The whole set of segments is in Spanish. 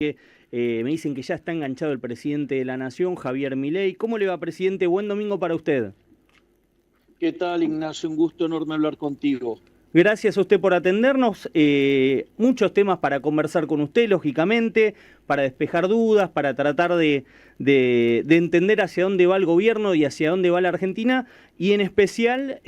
Me dicen que ya está enganchado el presidente de la Nación, Javier Milei. ¿Cómo le va, presidente? Buen domingo para usted. ¿Qué tal, Ignacio? Un gusto enorme hablar contigo. Gracias a usted por atendernos. Muchos temas para conversar con usted, lógicamente, para despejar dudas, para tratar de entender hacia dónde va el gobierno y hacia dónde va la Argentina. Y en especial,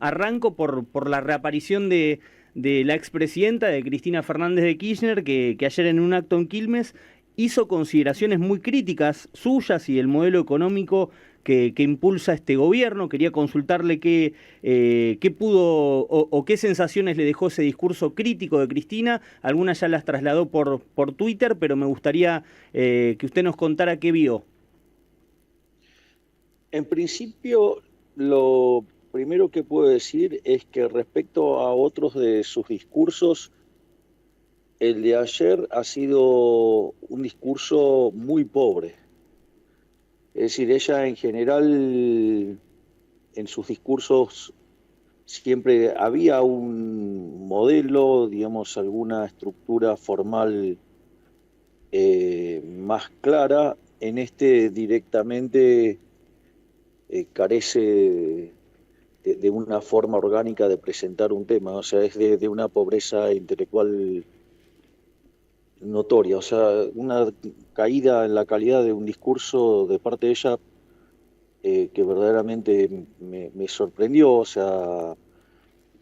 arranco por la reaparición de la expresidenta, de Cristina Fernández de Kirchner, que ayer en un acto en Quilmes hizo consideraciones muy críticas suyas y del modelo económico que impulsa este gobierno. Quería consultarle qué pudo o qué sensaciones le dejó ese discurso crítico de Cristina. Algunas ya las trasladó por Twitter, pero me gustaría que usted nos contara qué vio. En principio, lo primero que puedo decir es que respecto a otros de sus discursos, el de ayer ha sido un discurso muy pobre. Es decir, ella en general, en sus discursos, siempre había un modelo, digamos, alguna estructura formal más clara. En este directamente carece de una forma orgánica de presentar un tema, o sea, es de una pobreza intelectual notoria, o sea, una caída en la calidad de un discurso de parte de ella que verdaderamente me sorprendió, o sea,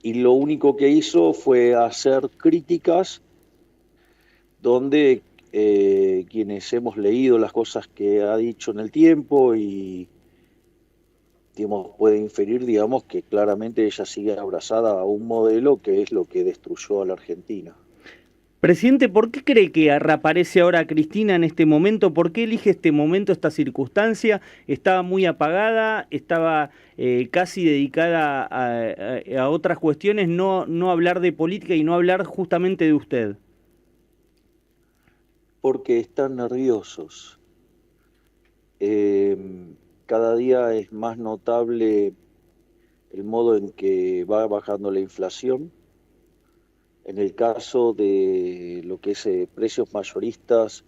y lo único que hizo fue hacer críticas donde quienes hemos leído las cosas que ha dicho en el tiempo y digamos, puede inferir, digamos, que claramente ella sigue abrazada a un modelo que es lo que destruyó a la Argentina. Presidente, ¿por qué cree que reaparece ahora Cristina en este momento? ¿Por qué elige este momento, esta circunstancia? ¿Estaba muy apagada? ¿Estaba casi dedicada a otras cuestiones? No hablar de política y no hablar justamente de usted. Porque están nerviosos. Eh, Cada día es más notable el modo en que va bajando la inflación. En el caso de lo que es precios mayoristas,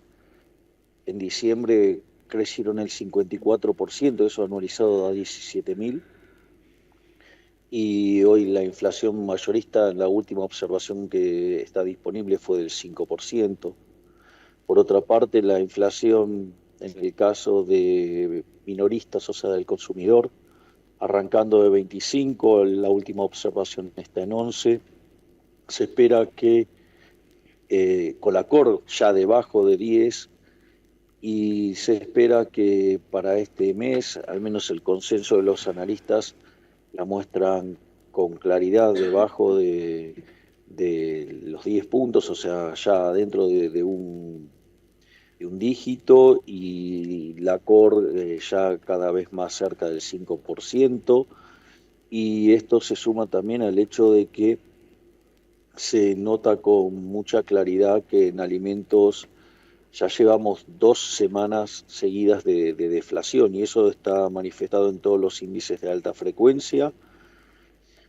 en diciembre crecieron el 54%, eso anualizado a 17.000. Y hoy la inflación mayorista, la última observación que está disponible fue del 5%. Por otra parte, la inflación en el caso de minoristas, o sea, del consumidor, arrancando de 25, la última observación está en 11. Se espera que Colacor ya debajo de 10 y se espera que para este mes, al menos el consenso de los analistas, la muestran con claridad debajo de los 10 puntos, o sea, ya dentro de un dígito, y la core ya cada vez más cerca del 5%, y esto se suma también al hecho de que se nota con mucha claridad que en alimentos ya llevamos 2 semanas seguidas de deflación, y eso está manifestado en todos los índices de alta frecuencia.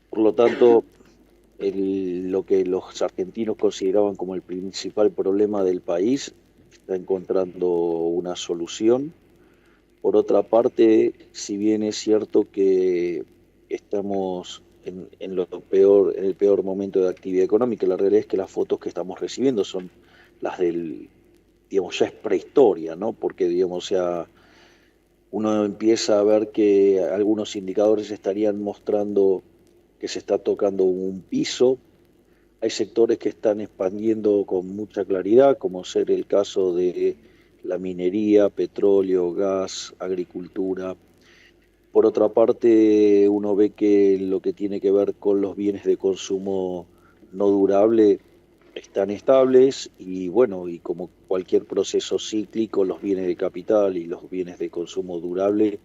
Por lo tanto, lo que los argentinos consideraban como el principal problema del país está encontrando una solución. Por otra parte, si bien es cierto que estamos en el peor momento de actividad económica, la realidad es que las fotos que estamos recibiendo son las del, digamos, ya es prehistoria, ¿no? Porque, digamos, ya uno empieza a ver que algunos indicadores estarían mostrando que se está tocando un piso. Hay sectores que están expandiendo con mucha claridad, como ser el caso de la minería, petróleo, gas, agricultura. Por otra parte, uno ve que lo que tiene que ver con los bienes de consumo no durable están estables y bueno, y como cualquier proceso cíclico, los bienes de capital y los bienes de consumo durable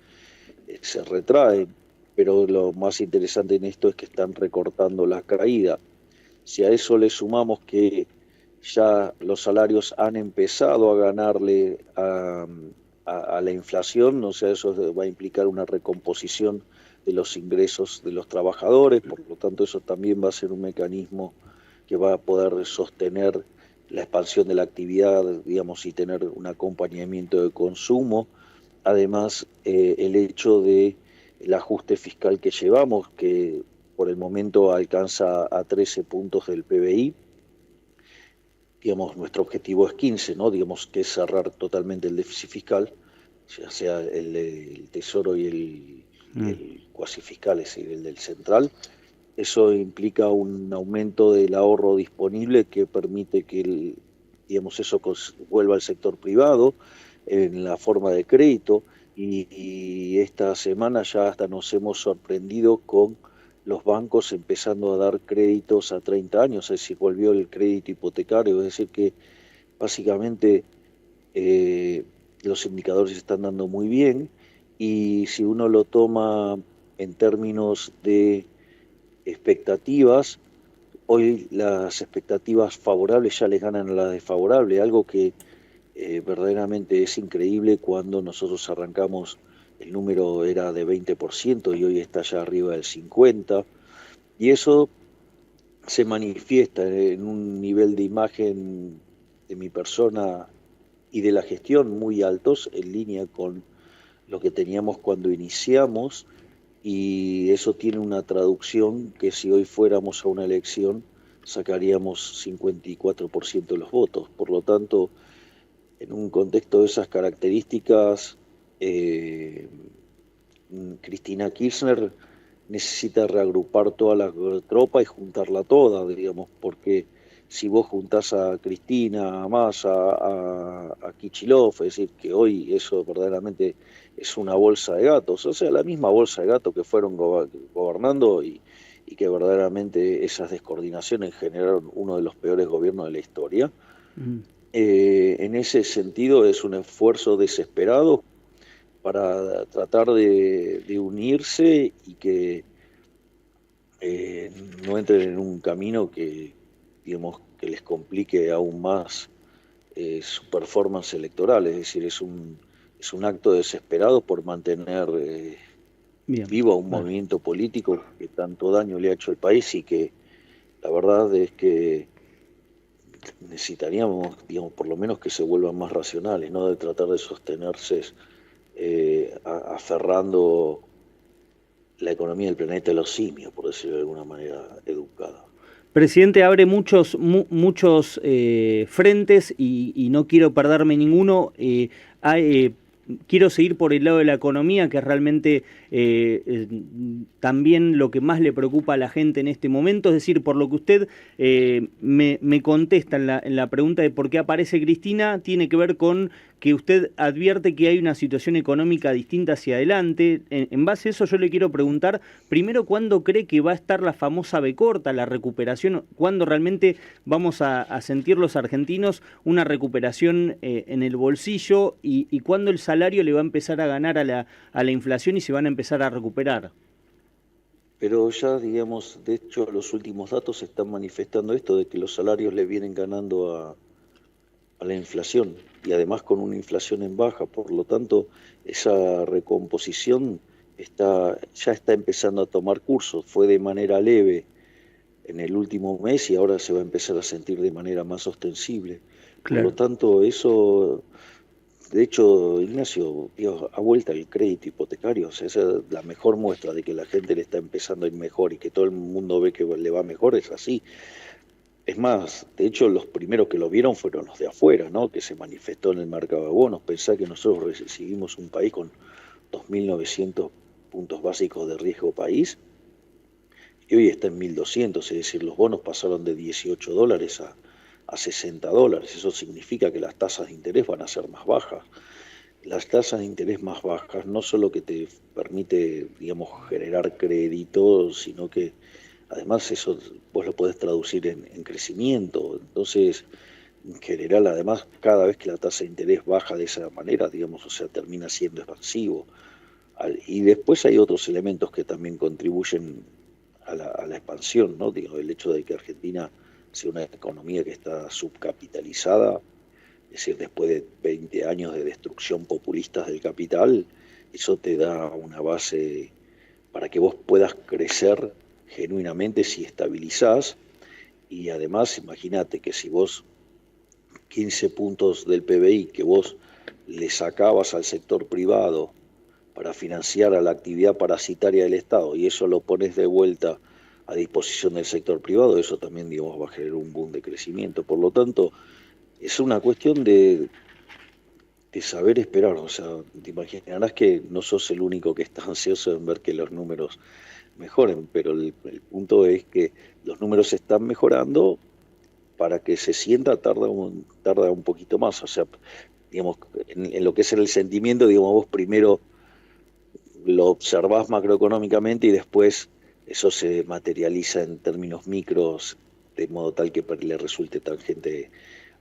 se retraen. Pero lo más interesante en esto es que están recortando la caída. Si a eso le sumamos que ya los salarios han empezado a ganarle a la inflación, o sea, eso va a implicar una recomposición de los ingresos de los trabajadores, por lo tanto eso también va a ser un mecanismo que va a poder sostener la expansión de la actividad, digamos, y tener un acompañamiento de consumo. Además, el hecho de el ajuste fiscal que llevamos, que por el momento alcanza a 13 puntos del PBI, digamos, nuestro objetivo es 15, ¿no? Digamos que es cerrar totalmente el déficit fiscal, ya sea el Tesoro y el cuasi fiscal, es decir, el del central. Eso implica un aumento del ahorro disponible que permite que digamos, eso vuelva al sector privado en la forma de crédito, y esta semana ya hasta nos hemos sorprendido con los bancos empezando a dar créditos a 30 años, es decir, volvió el crédito hipotecario, es decir que básicamente los indicadores se están dando muy bien, y si uno lo toma en términos de expectativas, hoy las expectativas favorables ya les ganan a las desfavorables, algo que verdaderamente es increíble. Cuando nosotros arrancamos el número era de 20% y hoy está ya arriba del 50%, y eso se manifiesta en un nivel de imagen de mi persona y de la gestión muy altos, en línea con lo que teníamos cuando iniciamos, y eso tiene una traducción que si hoy fuéramos a una elección sacaríamos 54% de los votos. Por lo tanto, en un contexto de esas características, Cristina Kirchner necesita reagrupar toda la tropa y juntarla toda, digamos, porque si vos juntás a Cristina, a Massa, a Kicillof, es decir, que hoy eso verdaderamente es una bolsa de gatos, o sea, la misma bolsa de gatos que fueron gobernando, y que verdaderamente esas descoordinaciones generaron uno de los peores gobiernos de la historia. En ese sentido es un esfuerzo desesperado para tratar de unirse y que no entren en un camino que, digamos, que les complique aún más su performance electoral. Es decir, es un acto desesperado por mantener vivo a un movimiento político que tanto daño le ha hecho al país, y que la verdad es que necesitaríamos, digamos, por lo menos que se vuelvan más racionales, no de tratar de sostenerse aferrando la economía del planeta de los simios, por decirlo de alguna manera educada. Presidente, abre muchos frentes y no quiero perderme ninguno. Quiero seguir por el lado de la economía, que es realmente también lo que más le preocupa a la gente en este momento. Es decir, por lo que usted me contesta en la pregunta de por qué aparece Cristina, tiene que ver con que usted advierte que hay una situación económica distinta hacia adelante. En base a eso yo le quiero preguntar, primero, ¿cuándo cree que va a estar la famosa B corta, la recuperación? ¿Cuándo realmente vamos a sentir los argentinos una recuperación en el bolsillo? ¿Y cuándo el salario le va a empezar a ganar a la inflación y se van a empezar a recuperar? Pero ya, digamos, de hecho los últimos datos están manifestando esto, de que los salarios le vienen ganando a la inflación, y además con una inflación en baja. Por lo tanto, esa recomposición ya está empezando a tomar curso. Fue de manera leve en el último mes y ahora se va a empezar a sentir de manera más ostensible. Por lo tanto, eso, de hecho, Ignacio, ha vuelto el crédito hipotecario. O sea, esa es la mejor muestra de que la gente le está empezando a ir mejor y que todo el mundo ve que le va mejor, es así. Es más, de hecho, los primeros que lo vieron fueron los de afuera, ¿no? Que se manifestó en el mercado de bonos. Pensá que nosotros recibimos un país con 2.900 puntos básicos de riesgo país, y hoy está en 1.200, es decir, los bonos pasaron de $18 a $60. Eso significa que las tasas de interés van a ser más bajas. Las tasas de interés más bajas no solo que te permite, digamos, generar crédito, sino que además eso vos lo podés traducir en crecimiento. Entonces, en general, además, cada vez que la tasa de interés baja de esa manera, digamos, o sea, termina siendo expansivo. Y después hay otros elementos que también contribuyen a la expansión, ¿no? Digo, el hecho de que Argentina sea una economía que está subcapitalizada, es decir, después de 20 años de destrucción populista del capital, eso te da una base para que vos puedas crecer genuinamente si estabilizás. Y además, imagínate que si vos 15 puntos del PBI que vos le sacabas al sector privado para financiar a la actividad parasitaria del Estado y eso lo pones de vuelta a disposición del sector privado, eso también, digamos, va a generar un boom de crecimiento. Por lo tanto, es una cuestión de saber esperar. O sea, te imaginarás que no sos el único que está ansioso en ver que los números mejoren, pero el punto es que los números están mejorando, para que se sienta tarda un poquito más. O sea, digamos, en lo que es el sentimiento, digamos, vos primero lo observás macroeconómicamente y después eso se materializa en términos micros de modo tal que le resulte tangente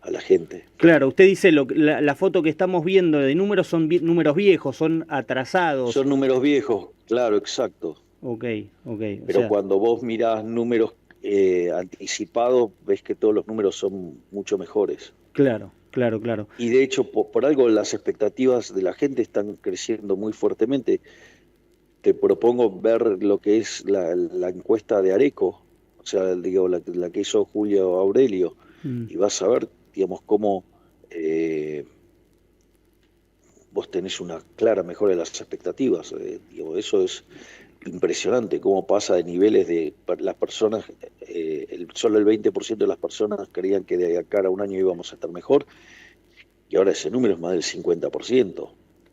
a la gente. Claro, usted dice la foto que estamos viendo de números son números viejos, son atrasados. Son números viejos, claro, exacto. Ok. Pero o sea, cuando vos mirás números anticipados, ves que todos los números son mucho mejores. Claro. Y de hecho, por algo las expectativas de la gente están creciendo muy fuertemente. Te propongo ver lo que es la encuesta de Areco, o sea, digo, la que hizo Julio Aurelio, y vas a ver, digamos, cómo vos tenés una clara mejora de las expectativas. Digo, eso es impresionante, cómo pasa de niveles de las personas, solo el 20% de las personas creían que de acá a un año íbamos a estar mejor, y ahora ese número es más del 50%.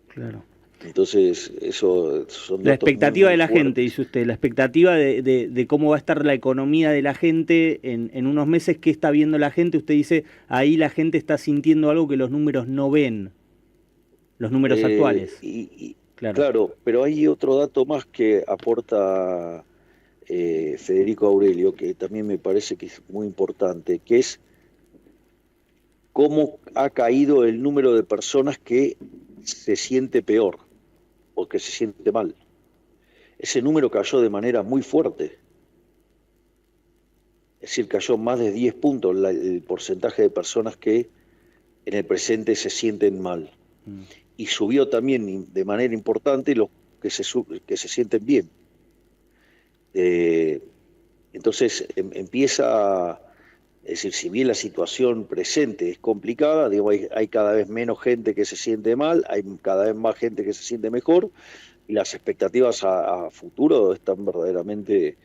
Claro. Entonces, eso son la expectativa muy de la fuertes. gente, dice usted, la expectativa de cómo va a estar la economía de la gente en unos meses, qué está viendo la gente. Usted dice, ahí la gente está sintiendo algo que los números no ven, los números actuales. Claro, pero hay otro dato más que aporta Federico Aurelio, que también me parece que es muy importante, que es cómo ha caído el número de personas que se siente peor o que se siente mal. Ese número cayó de manera muy fuerte. Es decir, cayó más de 10 puntos el porcentaje de personas que en el presente se sienten mal. Y subió también de manera importante los que se sienten bien. Entonces empieza, es decir, si bien la situación presente es complicada, digo, hay cada vez menos gente que se siente mal, hay cada vez más gente que se siente mejor, y las expectativas a futuro están verdaderamente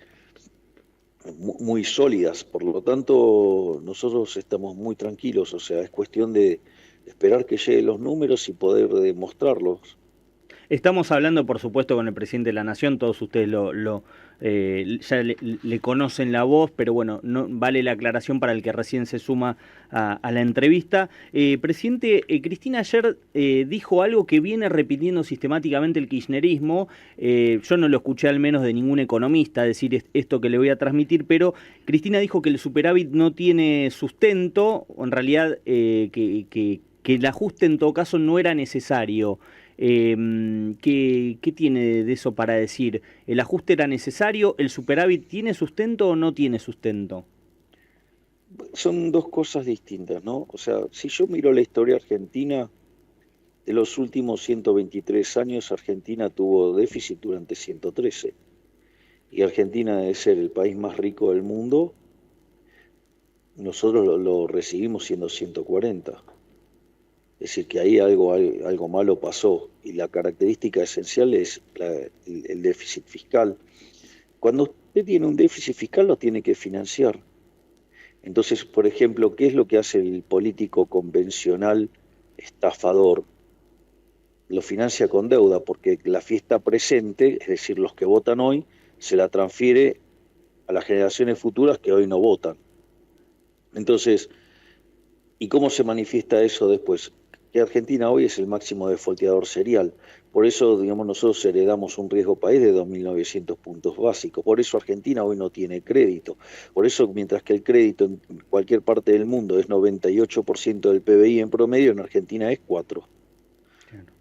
muy sólidas. Por lo tanto, nosotros estamos muy tranquilos. O sea, es cuestión de esperar que lleguen los números y poder demostrarlos. Estamos hablando, por supuesto, con el presidente de la Nación, todos ustedes ya le conocen la voz, pero bueno, no vale la aclaración para el que recién se suma a la entrevista. Presidente, Cristina ayer dijo algo que viene repitiendo sistemáticamente el kirchnerismo. Yo no lo escuché al menos de ningún economista decir esto que le voy a transmitir, pero Cristina dijo que el superávit no tiene sustento, o en realidad que el ajuste en todo caso no era necesario. ¿Qué tiene de eso para decir? ¿El ajuste era necesario? ¿El superávit tiene sustento o no tiene sustento? Son dos cosas distintas, ¿no? O sea, si yo miro la historia argentina, de los últimos 123 años, Argentina tuvo déficit durante 113. Y Argentina debe ser el país más rico del mundo. Nosotros lo recibimos siendo 140. Es decir, que ahí algo malo pasó, y la característica esencial es el déficit fiscal. Cuando usted tiene un déficit fiscal, lo tiene que financiar. Entonces, por ejemplo, ¿qué es lo que hace el político convencional estafador? Lo financia con deuda, porque la fiesta presente, es decir, los que votan hoy, se la transfiere a las generaciones futuras que hoy no votan. Entonces, ¿y cómo se manifiesta eso después? Que Argentina hoy es el máximo defaulteador serial. Por eso, digamos, nosotros heredamos un riesgo país de 2.900 puntos básicos. Por eso Argentina hoy no tiene crédito. Por eso, mientras que el crédito en cualquier parte del mundo es 98% del PBI en promedio, en Argentina es 4%.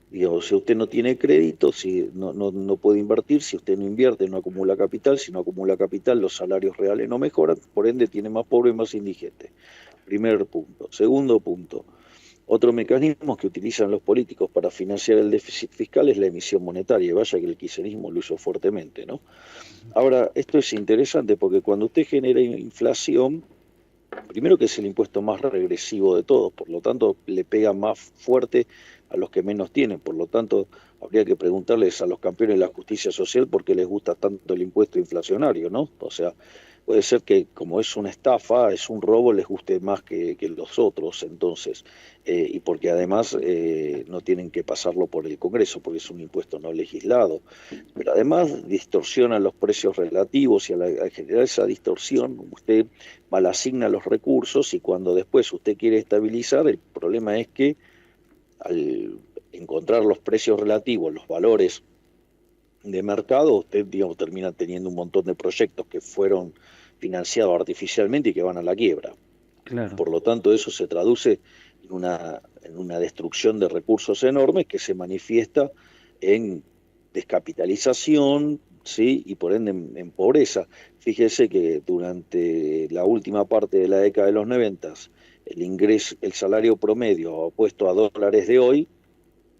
Digo, si usted no tiene crédito, si no puede invertir, si usted no invierte, no acumula capital, si no acumula capital, los salarios reales no mejoran, por ende tiene más pobres y más indigentes. Primer punto. Segundo punto. Otro mecanismo que utilizan los políticos para financiar el déficit fiscal es la emisión monetaria, y vaya que el kirchnerismo lo hizo fuertemente, ¿no? Ahora, esto es interesante porque cuando usted genera inflación, Primero que es el impuesto más regresivo de todos, por lo tanto le pega más fuerte a los que menos tienen, por lo tanto habría que preguntarles a los campeones de la justicia social por qué les gusta tanto el impuesto inflacionario, ¿no? O sea, puede ser que como es una estafa, es un robo, les guste más que los otros, entonces, y porque además no tienen que pasarlo por el Congreso, porque es un impuesto no legislado, pero además distorsiona los precios relativos y al generar esa distorsión, usted mal asigna los recursos y cuando después usted quiere estabilizar, el problema es que al encontrar los precios relativos, los valores de mercado, usted digamos, termina teniendo un montón de proyectos que fueron financiados artificialmente y que van a la quiebra. Claro. Por lo tanto, eso se traduce en una destrucción de recursos enormes que se manifiesta en descapitalización, ¿sí? Y por ende en pobreza. Fíjese que durante la última parte de la década de los 90, el salario promedio puesto a dólares de hoy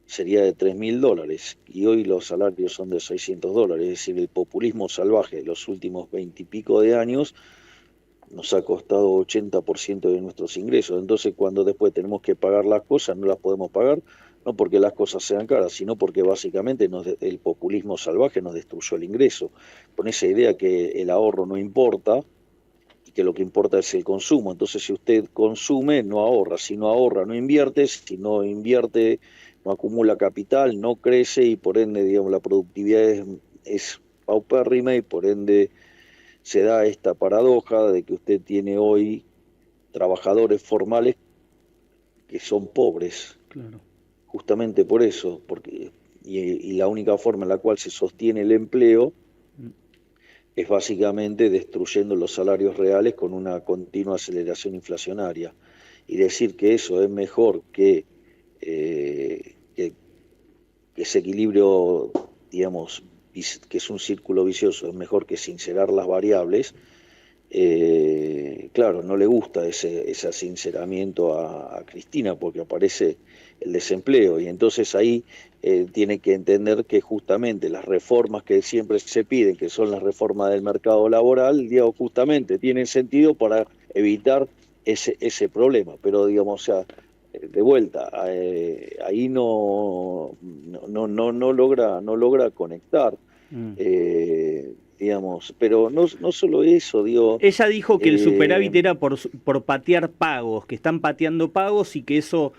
sería de $3.000 y hoy los salarios son de $600. Es decir, el populismo salvaje de los últimos 20 y pico de años nos ha costado 80% de nuestros ingresos. Entonces, cuando después tenemos que pagar las cosas, no las podemos pagar, no porque las cosas sean caras, sino porque básicamente el populismo salvaje nos destruyó el ingreso. Con esa idea que el ahorro no importa y que lo que importa es el consumo. Entonces, si usted consume, no ahorra. Si no ahorra, no invierte. Si no invierte, no acumula capital, no crece y por ende, digamos, la productividad es paupérrima y por ende se da esta paradoja de que usted tiene hoy trabajadores formales que son pobres, Claro. justamente por eso, y la única forma en la cual se sostiene el empleo Mm. es básicamente destruyendo los salarios reales con una continua aceleración inflacionaria. Y decir que eso es mejor que ese equilibrio, digamos, que es un círculo vicioso, es mejor que sincerar las variables. Claro, no le gusta ese sinceramiento a Cristina porque aparece el desempleo y entonces ahí tiene que entender que justamente las reformas que siempre se piden, que son las reformas del mercado laboral, digo, justamente tienen sentido para evitar ese problema, pero digamos, o sea, de vuelta, ahí no logra conectar. Mm. Digamos, pero no solo eso, digo, Ella dijo que el eh, superávit era por patear pagos, que están pateando pagos y que eso,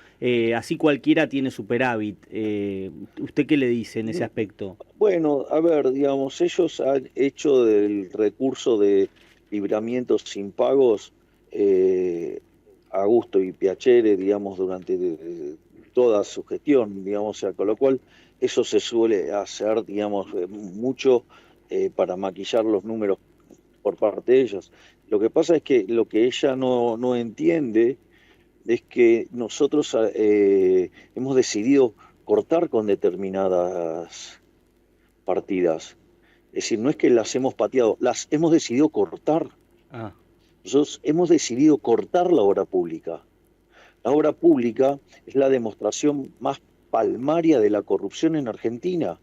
así cualquiera tiene superávit. ¿Usted qué le dice en ese aspecto? bueno, a ver, digamos, ellos han hecho del recurso de libramientos sin pagos eh, a gusto y piacere, digamos, durante toda su gestión, digamos, o sea, con lo cual eso se suele hacer, digamos, mucho para maquillar los números por parte de ellos. Lo que pasa es que lo que ella no entiende es que nosotros hemos decidido cortar con determinadas partidas. Es decir, no es que las hemos pateado, las hemos decidido cortar. Ah, Nosotros hemos decidido cortar la obra pública. La obra pública es la demostración más palmaria de la corrupción en Argentina.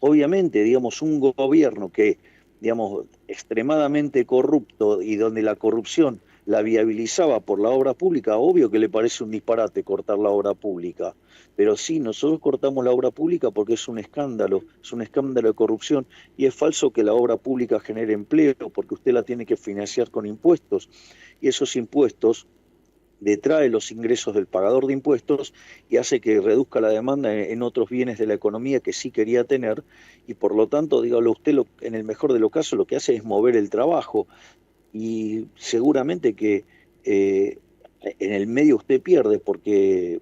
Obviamente, digamos, un gobierno que, digamos, extremadamente corrupto y donde la corrupción la viabilizaba por la obra pública, obvio que le parece un disparate cortar la obra pública. Pero sí, nosotros cortamos la obra pública porque es un escándalo de corrupción y es falso que la obra pública genere empleo porque usted la tiene que financiar con impuestos y esos impuestos detrae los ingresos del pagador de impuestos y hace que reduzca la demanda en otros bienes de la economía que sí quería tener y por lo tanto, dígalo usted, en el mejor de los casos lo que hace es mover el trabajo y seguramente que en el medio usted pierde porque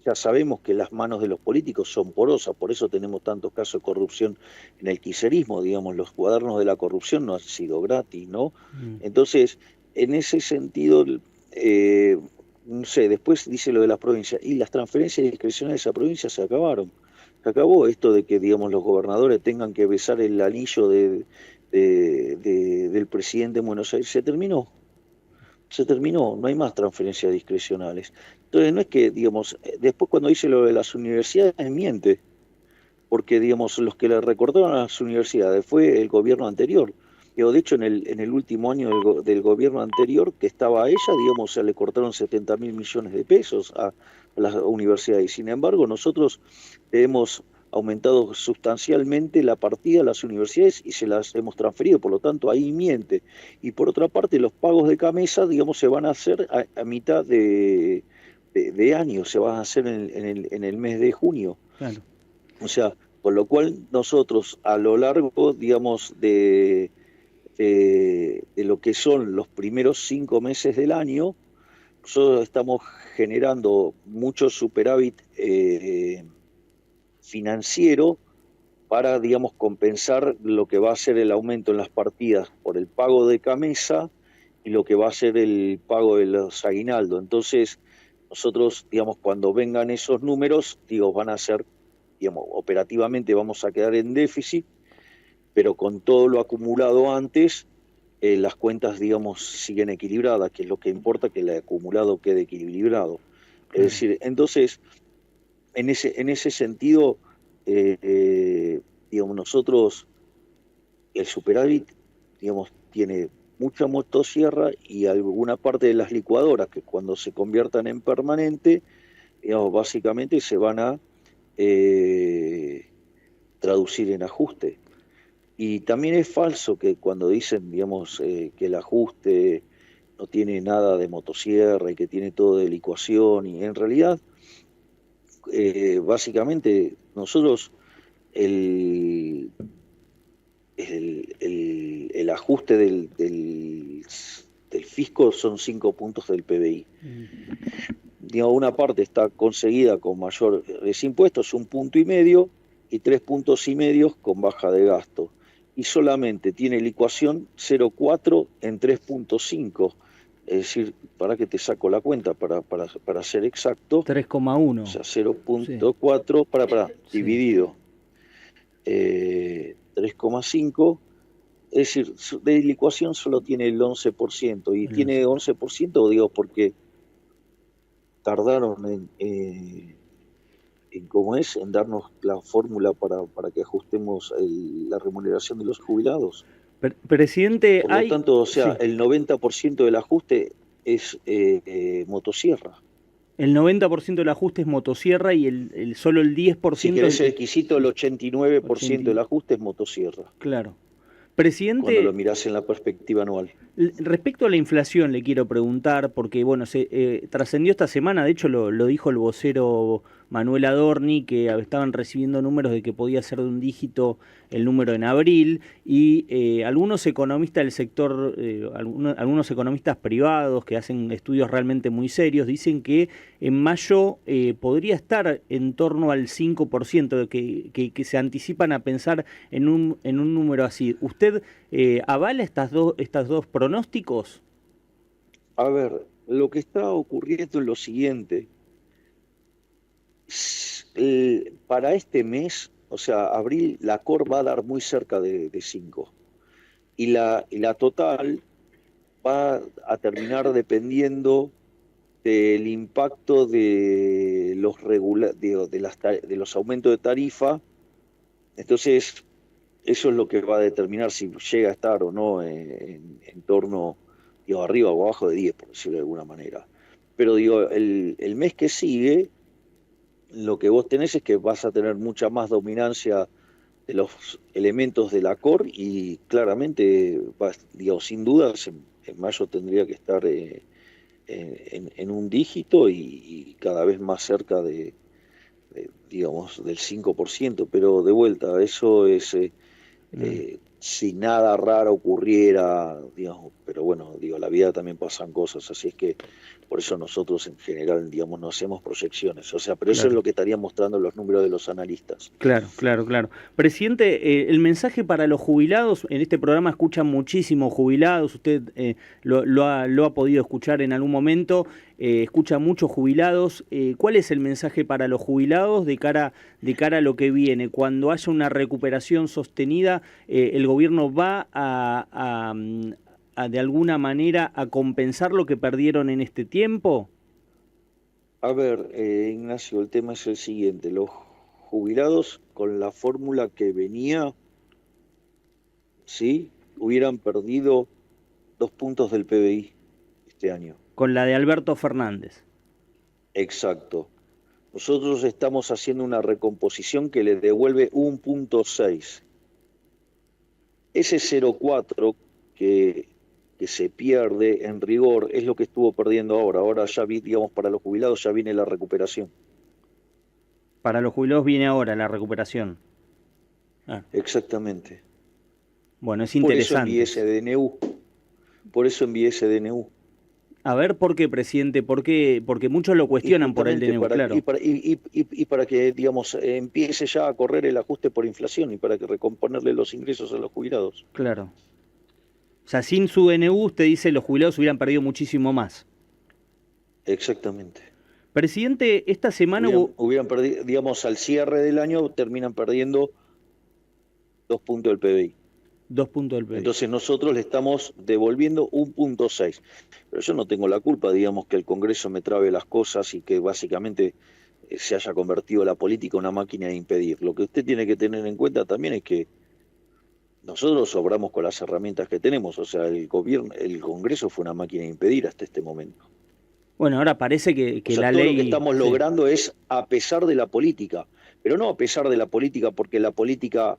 ya sabemos que las manos de los políticos son porosas, por eso tenemos tantos casos de corrupción en el kirchnerismo, digamos, los cuadernos de la corrupción no han sido gratis, ¿no? mm, Entonces, en ese sentido, eh, no sé, después dice lo de las provincias, y las transferencias discrecionales a provincias se acabaron. Se acabó esto de que, digamos, los gobernadores tengan que besar el anillo del presidente en Buenos Aires. Se terminó, no hay más transferencias discrecionales. Entonces, no es que, digamos, después cuando dice lo de las universidades, miente, porque, digamos, los que le recordaron a las universidades fue el gobierno anterior. De hecho, en el último año del gobierno anterior, que estaba ella, digamos, se le cortaron 70.000 millones de pesos a las universidades. Sin embargo, nosotros hemos aumentado sustancialmente la partida a las universidades y se las hemos transferido, por lo tanto, ahí miente. Y por otra parte, los pagos de CAMESA, digamos, se van a hacer a mitad de año, se van a hacer en el mes de junio. Claro. O sea, con lo cual nosotros a lo largo, digamos, de lo que son los primeros 5 meses del año, nosotros estamos generando mucho superávit financiero para, digamos, compensar lo que va a ser el aumento en las partidas por el pago de CAMESA y lo que va a ser el pago de los aguinaldos. Entonces, nosotros, digamos, cuando vengan esos números, digo, van a ser, digamos, operativamente vamos a quedar en déficit, pero con todo lo acumulado antes, las cuentas, digamos, siguen equilibradas, que es lo que importa, que el acumulado quede equilibrado. Es decir, entonces, en ese sentido, digamos, nosotros, el superávit, digamos, tiene mucha motosierra y alguna parte de las licuadoras que cuando se conviertan en permanente, digamos, básicamente se van a traducir en ajuste. Y también es falso que cuando dicen, digamos, que el ajuste no tiene nada de motosierra y que tiene todo de licuación, y en realidad, básicamente, nosotros el ajuste del fisco son 5 puntos del PBI. Digamos, una parte está conseguida con mayores impuestos, 1,5 puntos, y 3,5 puntos con baja de gasto. Y solamente tiene licuación 0,4 en 3,5. Es decir, para que te saco la cuenta, para ser exacto. 3,1. O sea, 0,4, sí. Dividido 3,5. Es decir, de licuación solo tiene el 11%. Y tiene 11%, digo, porque tardaron en darnos la fórmula para que ajustemos la remuneración de los jubilados. Presidente, Por lo tanto, o sea, el 90% del ajuste es motosierra. El 90% del ajuste es motosierra y solo el 10%... Si querés el requisito, el 89% del ajuste es motosierra. Claro. Presidente, cuando lo mirás en la perspectiva anual. Respecto a la inflación le quiero preguntar, porque bueno, se trascendió esta semana, de hecho lo dijo el vocero Manuel Adorni, que estaban recibiendo números de que podía ser de un dígito el número en abril, y algunos economistas del sector, algunos economistas privados que hacen estudios realmente muy serios, dicen que en mayo podría estar en torno al 5%, que se anticipan a pensar en un número así. ¿Usted avala estas dos pronósticos? A ver, lo que está ocurriendo es lo siguiente. Para este mes, o sea, abril, la COR va a dar muy cerca de 5. Y la total va a terminar dependiendo del impacto de los aumentos de tarifa. Entonces, eso es lo que va a determinar si llega a estar o no en torno, digo, arriba o abajo de 10, por decirlo de alguna manera. Pero digo, el mes que sigue, lo que vos tenés es que vas a tener mucha más dominancia de los elementos de la COR y claramente, digo, sin dudas, en mayo tendría que estar en un dígito y cada vez más cerca digamos, del 5%, pero de vuelta, eso es si nada raro ocurriera, digamos, pero bueno, digo, la vida también pasan cosas, así es que por eso nosotros en general, digamos, no hacemos proyecciones, o sea, pero eso es lo que estarían mostrando los números de los analistas. Claro. Presidente, el mensaje para los jubilados, en este programa escuchan muchísimos jubilados, usted lo ha podido escuchar en algún momento, escucha muchos jubilados. ¿Cuál es el mensaje para los jubilados de cara a lo que viene? Cuando haya una recuperación sostenida, ¿el gobierno va a de alguna manera a compensar lo que perdieron en este tiempo? A ver, Ignacio, el tema es el siguiente. Los jubilados con la fórmula que venía, ¿sí? hubieran perdido 2 puntos del PBI este año. Con la de Alberto Fernández. Exacto. Nosotros estamos haciendo una recomposición que le devuelve 1,6. Ese 0,4 que se pierde en rigor es lo que estuvo perdiendo ahora. Ahora ya digamos, para los jubilados ya viene la recuperación. Para los jubilados viene ahora la recuperación. Exactamente. Bueno, es interesante. Por eso envié ese DNU. A ver, ¿por qué, presidente? ¿Por qué? Porque muchos lo cuestionan por el DNU, claro. Y para que, digamos, empiece ya a correr el ajuste por inflación y para que recomponerle los ingresos a los jubilados. Claro. O sea, sin su DNU, usted dice, los jubilados hubieran perdido muchísimo más. Exactamente. Presidente, esta semana hubieran perdido, digamos, al cierre del año terminan perdiendo 2 puntos del PBI. 2 puntos del PBI. Entonces nosotros le estamos devolviendo 1,6. Pero yo no tengo la culpa, digamos, que el Congreso me trabe las cosas y que básicamente se haya convertido la política en una máquina de impedir. Lo que usted tiene que tener en cuenta también es que nosotros obramos con las herramientas que tenemos. O sea, el Congreso fue una máquina de impedir hasta este momento. Bueno, ahora parece que o sea, la todo ley... lo que estamos logrando es a pesar de la política, pero no a pesar de la política porque la política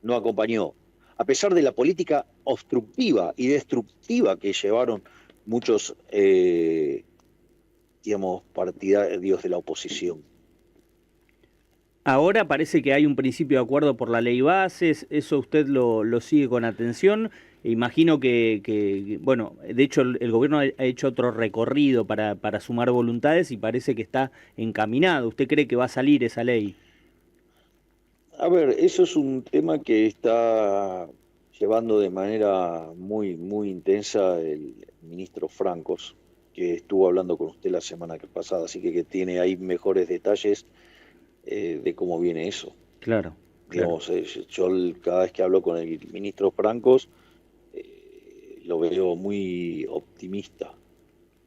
no acompañó, a pesar de la política obstructiva y destructiva que llevaron muchos, digamos, partidarios de la oposición. Ahora parece que hay un principio de acuerdo por la ley bases, eso usted lo sigue con atención. Imagino que, bueno, de hecho el gobierno ha hecho otro recorrido para sumar voluntades y parece que está encaminado. ¿Usted cree que va a salir esa ley? A ver, eso es un tema que está llevando de manera muy, muy intensa el ministro Francos, que estuvo hablando con usted la semana pasada, así que tiene ahí mejores detalles de cómo viene eso. Claro. Digamos, yo cada vez que hablo con el ministro Francos lo veo muy optimista.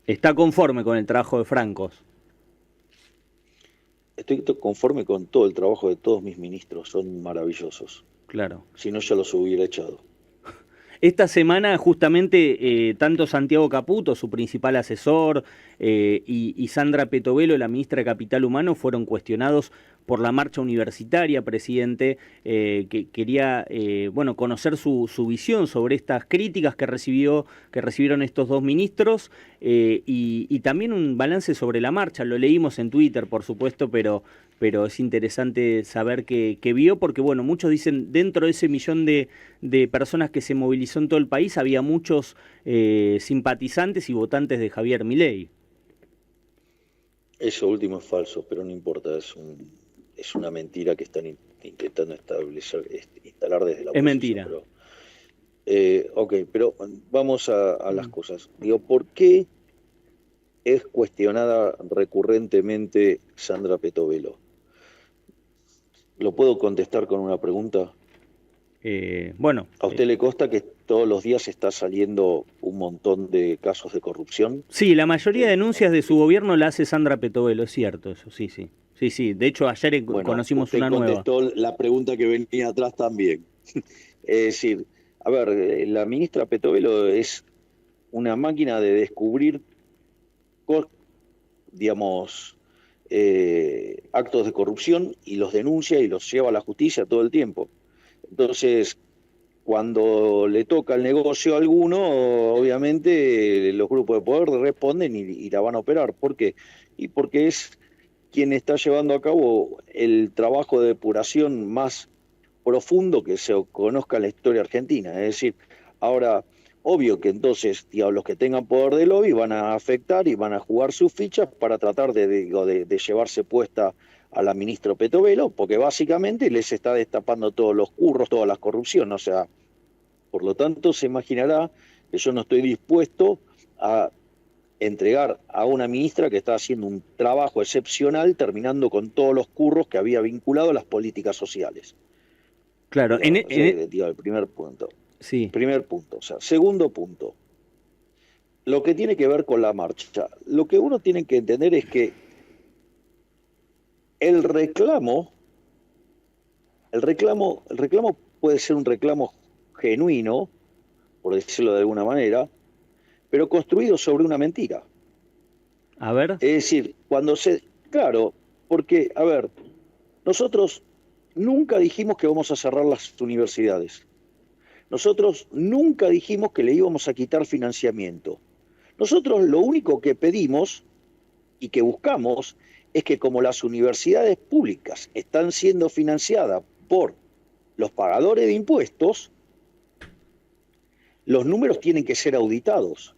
¿Está conforme con el trabajo de Francos? Estoy conforme con todo el trabajo de todos mis ministros, son maravillosos. Claro. Si no, ya los hubiera echado. Esta semana justamente tanto Santiago Caputo, su principal asesor, y Sandra Petovelo, la ministra de Capital Humano, fueron cuestionados por la marcha universitaria, presidente, que quería bueno, conocer su visión sobre estas críticas que recibieron estos dos ministros y también un balance sobre la marcha. Lo leímos en Twitter, por supuesto, pero es interesante saber qué vio, porque bueno, muchos dicen, dentro de ese millón de personas que se movilizó en todo el país, había muchos simpatizantes y votantes de Javier Milei. Eso último es falso, pero no importa, es una mentira que están intentando instalar desde la oposición. Es mentira. Ok, pero vamos a las cosas. Digo, ¿por qué es cuestionada recurrentemente Sandra Petovelo? ¿Lo puedo contestar con una pregunta? Bueno. ¿A usted le consta que todos los días está saliendo un montón de casos de corrupción? Sí, la mayoría de denuncias de su gobierno la hace Sandra Petovelo, es cierto eso, sí. Sí, de hecho ayer conocimos una nueva. Usted contestó la pregunta que venía atrás también. Es decir, a ver, la ministra Petovelo es una máquina de descubrir, digamos, actos de corrupción y los denuncia y los lleva a la justicia todo el tiempo. Entonces, cuando le toca el negocio a alguno, obviamente los grupos de poder responden y la van a operar. ¿Por qué? Y porque es quien está llevando a cabo el trabajo de depuración más profundo que se conozca en la historia argentina. Es decir, ahora, obvio que entonces, digamos, los que tengan poder de lobby van a afectar y van a jugar sus fichas para tratar de llevarse puesta a la ministra Petovelo, porque básicamente les está destapando todos los curros, toda la corrupción. O sea, por lo tanto, se imaginará que yo no estoy dispuesto a entregar a una ministra que está haciendo un trabajo excepcional, terminando con todos los curros que había vinculado a las políticas sociales. Claro, digo, el primer punto. Sí. Primer punto. O sea, segundo punto. Lo que tiene que ver con la marcha. Lo que uno tiene que entender es que el reclamo puede ser un reclamo genuino, por decirlo de alguna manera, pero construido sobre una mentira. A ver. Es decir, claro, porque, a ver, nosotros nunca dijimos que vamos a cerrar las universidades. Nosotros nunca dijimos que le íbamos a quitar financiamiento. Nosotros lo único que pedimos y que buscamos es que como las universidades públicas están siendo financiadas por los pagadores de impuestos, los números tienen que ser auditados.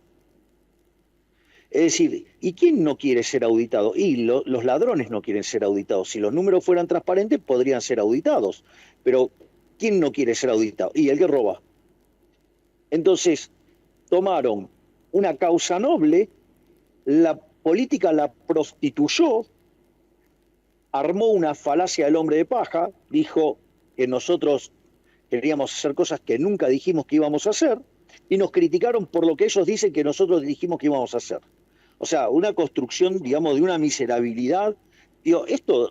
Es decir, ¿y quién no quiere ser auditado? Y los ladrones no quieren ser auditados. Si los números fueran transparentes, podrían ser auditados. Pero ¿quién no quiere ser auditado? Y el que roba. Entonces, tomaron una causa noble, la política la prostituyó, armó una falacia del hombre de paja, dijo que nosotros queríamos hacer cosas que nunca dijimos que íbamos a hacer, y nos criticaron por lo que ellos dicen que nosotros dijimos que íbamos a hacer. O sea, una construcción, digamos, de una miserabilidad. Digo, esto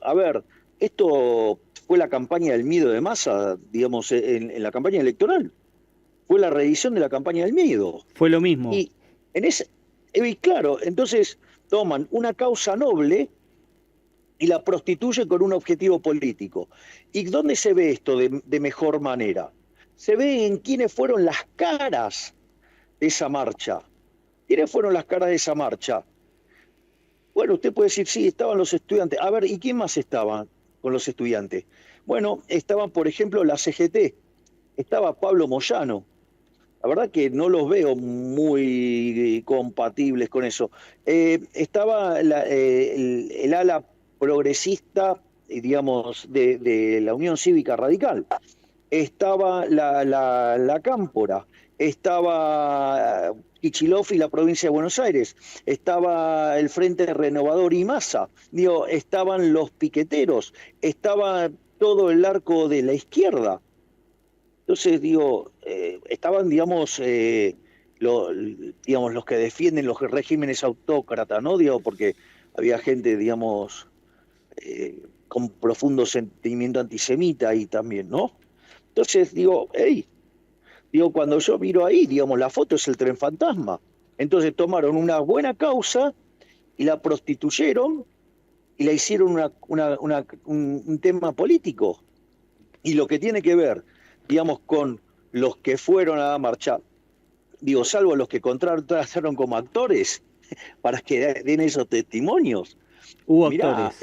fue la campaña del miedo de Massa, digamos, en la campaña electoral. Fue la reedición de la campaña del miedo. Fue lo mismo. Y claro, entonces toman una causa noble y la prostituyen con un objetivo político. ¿Y dónde se ve esto de mejor manera? Se ve en quiénes fueron las caras de esa marcha. ¿Quiénes fueron las caras de esa marcha? Bueno, usted puede decir, sí, estaban los estudiantes. A ver, ¿y quién más estaba con los estudiantes? Bueno, estaban, por ejemplo, la CGT. Estaba Pablo Moyano. La verdad que no los veo muy compatibles con eso. Estaba el ala progresista, digamos, de la Unión Cívica Radical. Estaba la Cámpora, estaba Kicillof y la provincia de Buenos Aires, estaba el Frente Renovador y Massa, estaban los piqueteros, estaba todo el arco de la izquierda. Entonces, estaban, digamos, los que defienden los regímenes autócratas, ¿no? Porque había gente, digamos, con profundo sentimiento antisemita ahí también, ¿no? Entonces, cuando yo miro ahí, digamos, la foto es el tren fantasma. Entonces tomaron una buena causa y la prostituyeron y la hicieron un tema político. Y lo que tiene que ver, digamos, con los que fueron a la marcha, salvo los que contrataron como actores para que den esos testimonios. Hubo actores.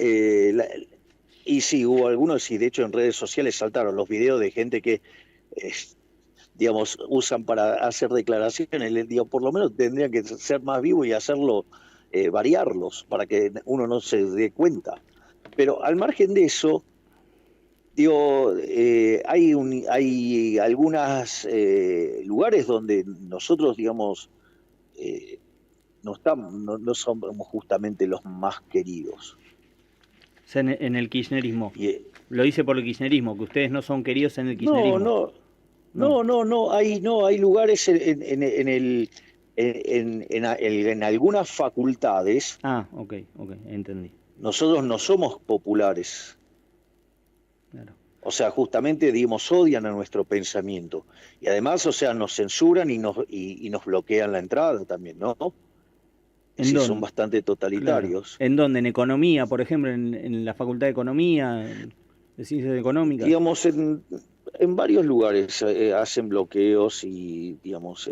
Y sí, hubo algunos, y de hecho en redes sociales saltaron los videos de gente que, digamos, usan para hacer declaraciones. Por lo menos tendrían que ser más vivos y hacerlo, variarlos, para que uno no se dé cuenta. Pero al margen de eso, hay algunos lugares donde nosotros, digamos, no somos justamente los más queridos. O sea, en el kirchnerismo. Lo dice por el kirchnerismo, que ustedes no son queridos en el kirchnerismo. No, hay lugares en algunas facultades. Ah, ok, entendí. Nosotros no somos populares. Claro. O sea, justamente, digamos, odian a nuestro pensamiento. Y además, o sea, nos censuran y nos bloquean la entrada también, ¿no? Sí, son bastante totalitarios. Claro. ¿En dónde? ¿En economía, por ejemplo? ¿En la Facultad de Economía? ¿De Ciencias Económicas? Digamos, en varios lugares hacen bloqueos y, digamos,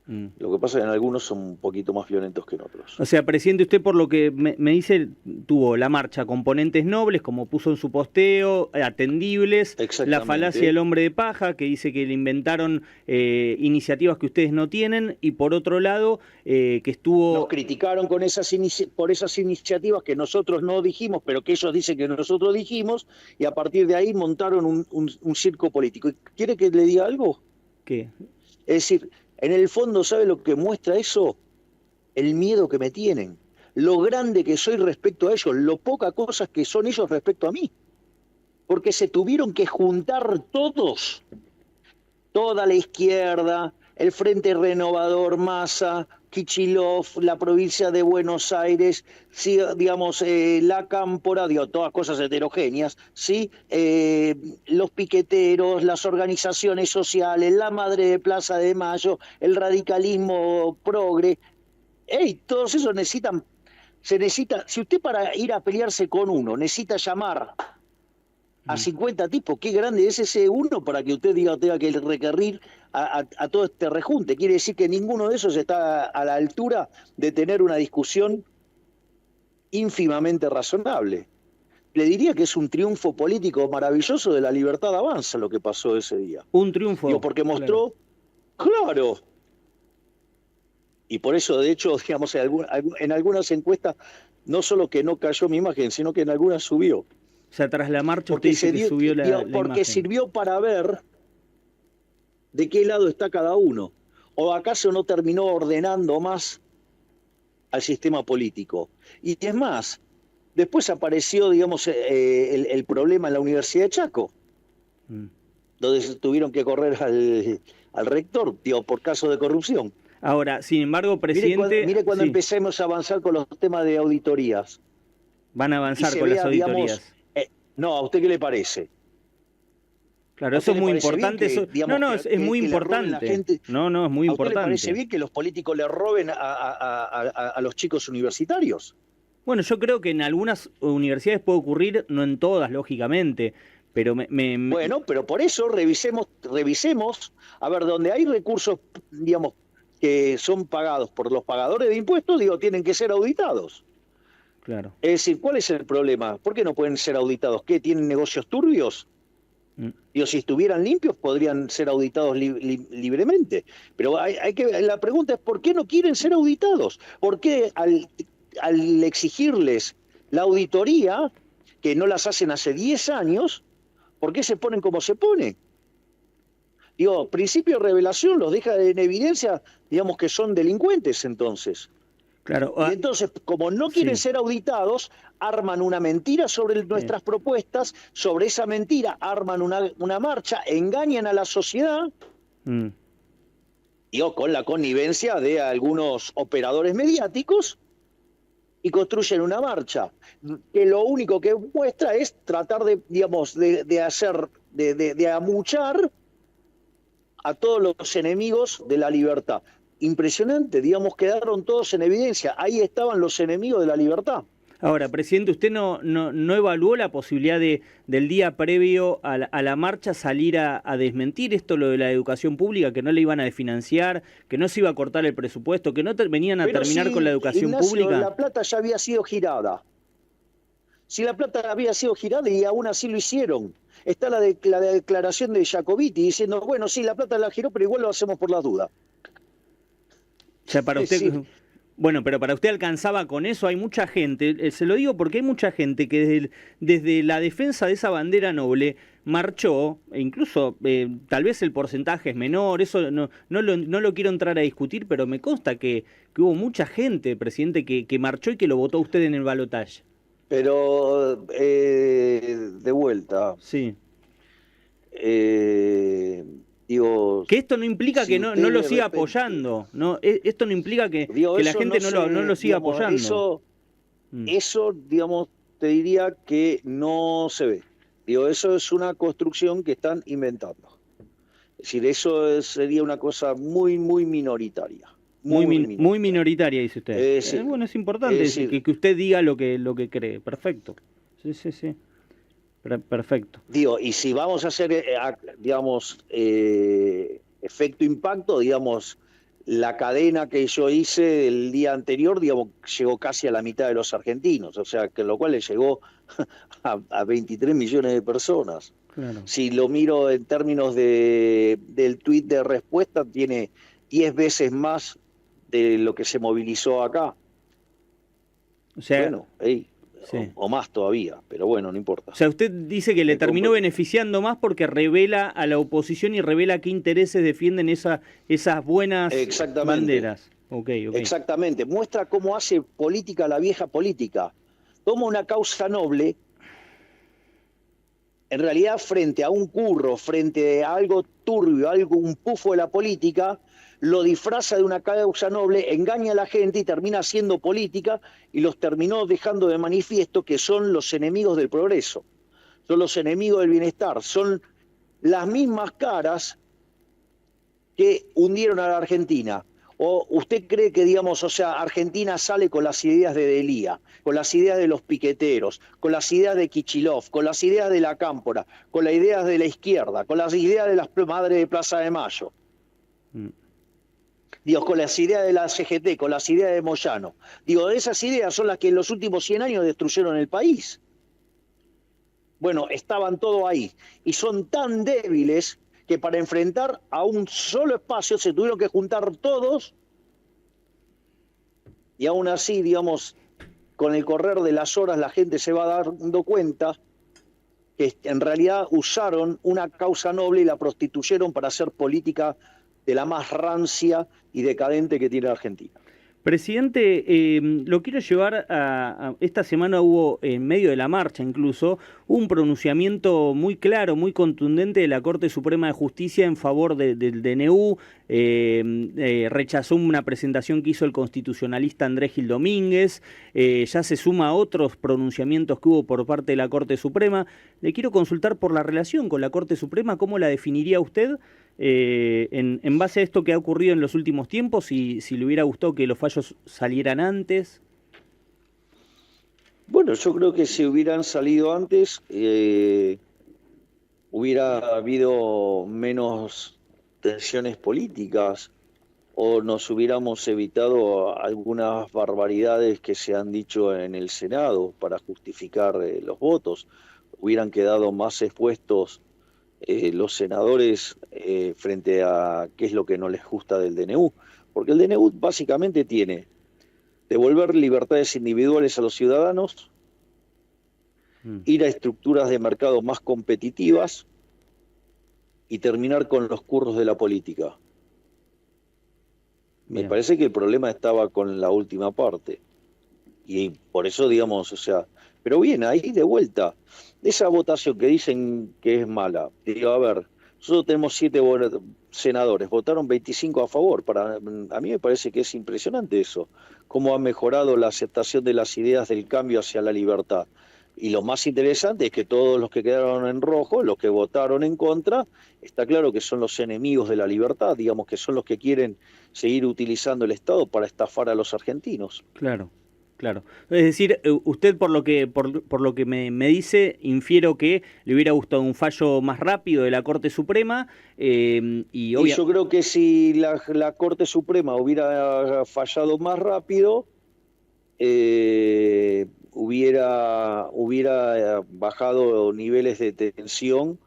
lo que pasa es que en algunos son un poquito más violentos que en otros. O sea, presidente, usted por lo que me dice, tuvo la marcha componentes nobles, como puso en su posteo, atendibles, la falacia del hombre de paja, que dice que le inventaron iniciativas que ustedes no tienen, y por otro lado, que estuvo... Nos criticaron por esas iniciativas que nosotros no dijimos, pero que ellos dicen que nosotros dijimos, y a partir de ahí montaron un circo político. ¿Quiere que le diga algo? ¿Qué? Es decir, en el fondo, ¿sabe lo que muestra eso? El miedo que me tienen, lo grande que soy respecto a ellos, lo poca cosas que son ellos respecto a mí. Porque se tuvieron que juntar todos, toda la izquierda, el Frente Renovador, Massa, Kicillof, la provincia de Buenos Aires, sí, digamos, la Cámpora, digo, todas cosas heterogéneas, ¿sí? Los piqueteros, las organizaciones sociales, la Madre de Plaza de Mayo, el radicalismo progre, todos esos se necesita, si usted para ir a pelearse con uno necesita llamar a 50 tipos, qué grande es ese uno para que usted tenga que requerir a todo este rejunte. Quiere decir que ninguno de esos está a la altura de tener una discusión ínfimamente razonable. Le diría que es un triunfo político maravilloso de la libertad avanza lo que pasó ese día. Un triunfo. Digo, porque mostró, claro. Y por eso, de hecho, digamos, en algunas encuestas, no solo que no cayó mi imagen, sino que en algunas subió. O sea, tras la marcha usted dice que subió la porque imagen. sirvió para ver de qué lado está cada uno. ¿O acaso no terminó ordenando más al sistema político? Y es más, después apareció, digamos, el problema en la Universidad de Chaco, donde tuvieron que correr al rector, digo, por caso de corrupción. Ahora, sin embargo, presidente... Mire cuando empecemos a avanzar con los temas de auditorías. Van a avanzar con las auditorías. Digamos, no, ¿a usted qué le parece? Claro, eso es muy importante. Es muy importante. No, es muy importante. ¿A usted le parece bien que los políticos le roben a los chicos universitarios? Bueno, yo creo que en algunas universidades puede ocurrir, no en todas, lógicamente, pero Bueno, pero por eso revisemos, a ver, donde hay recursos, digamos, que son pagados por los pagadores de impuestos, digo, tienen que ser auditados. Claro. Es decir, ¿cuál es el problema? ¿Por qué no pueden ser auditados? ¿Qué, tienen negocios turbios? Digo, si estuvieran limpios podrían ser auditados libremente. Pero la pregunta es, ¿por qué no quieren ser auditados? ¿Por qué al exigirles la auditoría, que no las hacen hace 10 años, por qué se ponen como se ponen? Digo, principio de revelación los deja en evidencia, digamos que son delincuentes entonces. Claro. Y entonces, como no quieren ser auditados, arman una mentira sobre nuestras propuestas, sobre esa mentira arman una marcha, engañan a la sociedad, digo, con la connivencia de algunos operadores mediáticos, y construyen una marcha que lo único que muestra es tratar de, digamos, de amuchar a todos los enemigos de la libertad. Impresionante, digamos, quedaron todos en evidencia. Ahí estaban los enemigos de la libertad. Ahora, presidente, ¿usted no evaluó la posibilidad del día previo a la marcha salir a desmentir esto, lo de la educación pública, que no le iban a desfinanciar, que no se iba a cortar el presupuesto, que no venían a terminar con la educación pública? La plata ya había sido girada. Si la plata había sido girada y aún así lo hicieron. Está la declaración de Jacobiti diciendo, bueno, sí, la plata la giró, pero igual lo hacemos por las dudas. O sea, para usted... Sí. Bueno, pero para usted alcanzaba con eso. Hay mucha gente, se lo digo porque hay mucha gente que desde la defensa de esa bandera noble marchó, e incluso tal vez el porcentaje es menor, eso no lo quiero entrar a discutir, pero me consta que hubo mucha gente, presidente, que marchó y que lo votó usted en el balotaje. Pero, de vuelta... Sí. Digo, que esto no implica que no lo siga apoyando, no, esto no implica que la gente no lo siga apoyando. Eso, digamos, te diría que no se ve. Digo, eso es una construcción que están inventando. Es decir, eso sería una cosa muy, muy minoritaria. Muy minoritaria, dice usted. Bueno, es importante que usted diga lo que cree. Perfecto. Sí. Perfecto. Digo, y si vamos a hacer, digamos, efecto impacto, digamos, la cadena que yo hice el día anterior, digamos, llegó casi a la mitad de los argentinos, o sea, que lo cual le llegó a 23 millones de personas. Claro. Si lo miro en términos del tuit de respuesta, tiene 10 veces más de lo que se movilizó acá. O sea, bueno, o más todavía, pero bueno, no importa. O sea, usted dice que le terminó beneficiando más porque revela a la oposición y revela qué intereses defienden esas buenas banderas. Okay. Exactamente, muestra cómo hace política la vieja política. Toma una causa noble, en realidad frente a un curro, frente a algo turbio, un pufo de la política, lo disfraza de una causa noble, engaña a la gente y termina haciendo política y los terminó dejando de manifiesto que son los enemigos del progreso, son los enemigos del bienestar, son las mismas caras que hundieron a la Argentina. ¿O usted cree que, digamos, o sea, Argentina sale con las ideas de Delía, con las ideas de los piqueteros, con las ideas de Kicillof, con las ideas de la Cámpora, con las ideas de la izquierda, con las ideas de las madres de Plaza de Mayo? Digo, con las ideas de la CGT, con las ideas de Moyano. Digo, esas ideas son las que en los últimos 100 años destruyeron el país. Bueno, estaban todos ahí. Y son tan débiles que para enfrentar a un solo espacio se tuvieron que juntar todos, y aún así, digamos, con el correr de las horas la gente se va dando cuenta que en realidad usaron una causa noble y la prostituyeron para hacer política de la más rancia y decadente que tiene Argentina. Presidente, lo quiero llevar esta semana hubo, en medio de la marcha incluso, un pronunciamiento muy claro, muy contundente de la Corte Suprema de Justicia en favor del DNU, rechazó una presentación que hizo el constitucionalista Andrés Gil Domínguez, ya se suma a otros pronunciamientos que hubo por parte de la Corte Suprema. Le quiero consultar por la relación con la Corte Suprema, ¿cómo la definiría usted? En base a esto que ha ocurrido en los últimos tiempos, si le hubiera gustado que los fallos salieran antes. Bueno, yo creo que si hubieran salido antes, hubiera habido menos tensiones políticas o nos hubiéramos evitado algunas barbaridades que se han dicho en el Senado para justificar los votos. Hubieran quedado más expuestos los senadores frente a qué es lo que no les gusta del DNU, porque el DNU básicamente tiene devolver libertades individuales a los ciudadanos, ir a estructuras de mercado más competitivas y terminar con los curros de la política. Me parece que el problema estaba con la última parte, y por eso, digamos, o sea, pero bien, ahí de vuelta, esa votación que dicen que es mala, digo, a ver, nosotros tenemos 7 senadores, votaron 25 a favor, a mí me parece que es impresionante eso, cómo ha mejorado la aceptación de las ideas del cambio hacia la libertad. Y lo más interesante es que todos los que quedaron en rojo, los que votaron en contra, está claro que son los enemigos de la libertad, digamos que son los que quieren seguir utilizando el Estado para estafar a los argentinos. Claro. Claro. Es decir, usted por lo que me dice, infiero que le hubiera gustado un fallo más rápido de la Corte Suprema y yo creo que si la Corte Suprema hubiera fallado más rápido, hubiera bajado niveles de tensión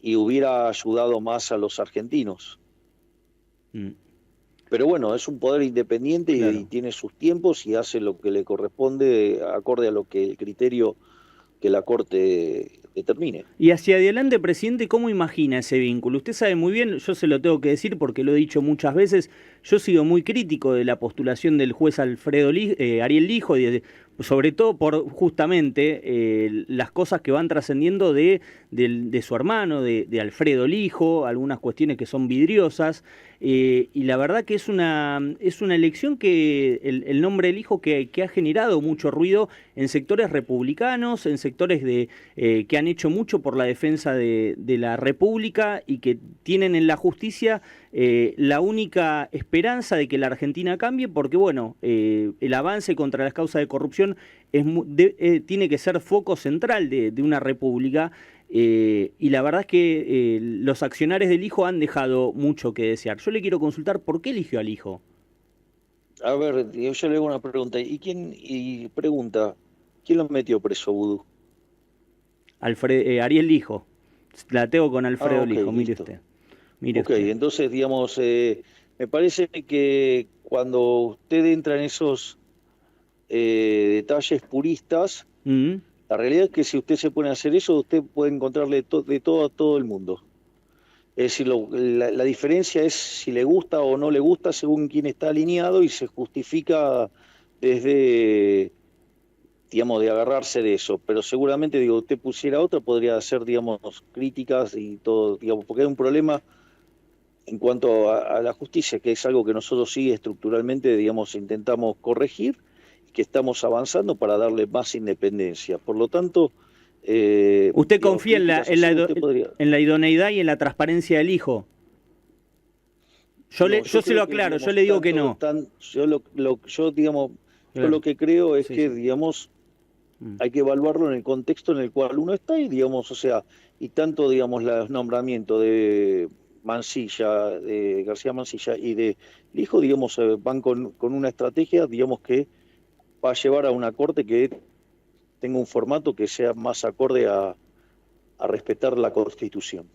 y hubiera ayudado más a los argentinos. Pero bueno, es un poder independiente, claro, y tiene sus tiempos y hace lo que le corresponde acorde a lo que el criterio que la Corte determine. Y hacia adelante, presidente, ¿cómo imagina ese vínculo? Usted sabe muy bien, yo se lo tengo que decir porque lo he dicho muchas veces, yo he sido muy crítico de la postulación del juez Ariel Lijo, sobre todo por justamente las cosas que van trascendiendo de su hermano, de Alfredo Lijo, algunas cuestiones que son vidriosas, y la verdad que es una elección que el nombre del Lijo que ha generado mucho ruido en sectores republicanos, en sectores que han hecho mucho por la defensa de la República y que tienen en la justicia la única esperanza de que la Argentina cambie, porque bueno, el avance contra las causas de corrupción tiene que ser foco central de una república, y la verdad es que los accionarios del Lijo han dejado mucho que desear. Yo le quiero consultar por qué eligió al Lijo. A ver, yo le hago una pregunta. ¿Y pregunta, quién lo metió preso, Vudú? Ariel Lijo. La tengo con Alfredo Lijo, mire listo. usted. Entonces, digamos, me parece que cuando usted entra en esos detalles puristas, la realidad es que si usted se pone a hacer eso, usted puede encontrarle de todo a todo el mundo. Es decir, la diferencia es si le gusta o no le gusta según quién está alineado y se justifica desde digamos, de agarrarse de eso, pero seguramente, digo, usted pusiera otra, podría hacer, digamos, críticas y todo, digamos, porque hay un problema en cuanto a la justicia, que es algo que nosotros sí estructuralmente, digamos, intentamos corregir, y que estamos avanzando para darle más independencia. Por lo tanto, ¿Usted digamos, confía en críticas así usted podría... en la idoneidad y en la transparencia del hijo? No, Yo yo se lo creo que, aclaro, yo digamos, le digo que no. digamos, yo Claro. lo que creo es Sí, que, sí. digamos, Mm. hay que evaluarlo en el contexto en el cual uno está y, digamos, o sea, y tanto, digamos, el nombramiento de Mansilla, de García Mansilla y de hijo, digamos, van con una estrategia, digamos, que va a llevar a una corte que tenga un formato que sea más acorde a respetar la Constitución.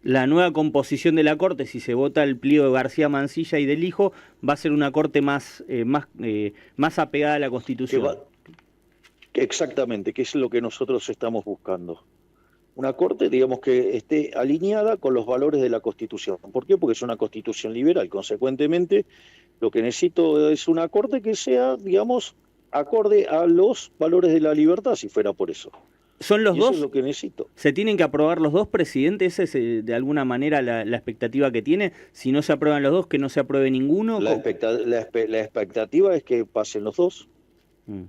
La nueva composición de la Corte, si se vota el pliego de García Mansilla y del hijo, va a ser una Corte más apegada a la Que va, Constitución. exactamente, que es lo que nosotros estamos buscando. Una corte, digamos, que esté alineada con los valores de la Constitución. ¿Por qué? Porque es una Constitución liberal. Consecuentemente, lo que necesito es una corte que sea, digamos, acorde a los valores de la libertad, si fuera por eso. ¿Son los Y eso es dos? lo que necesito. ¿Se tienen que aprobar los dos presidentes? ¿Esa es de alguna manera la expectativa que tiene? Si no se aprueban los dos, que no se apruebe ninguno. La expectativa es que pasen los dos. Mm.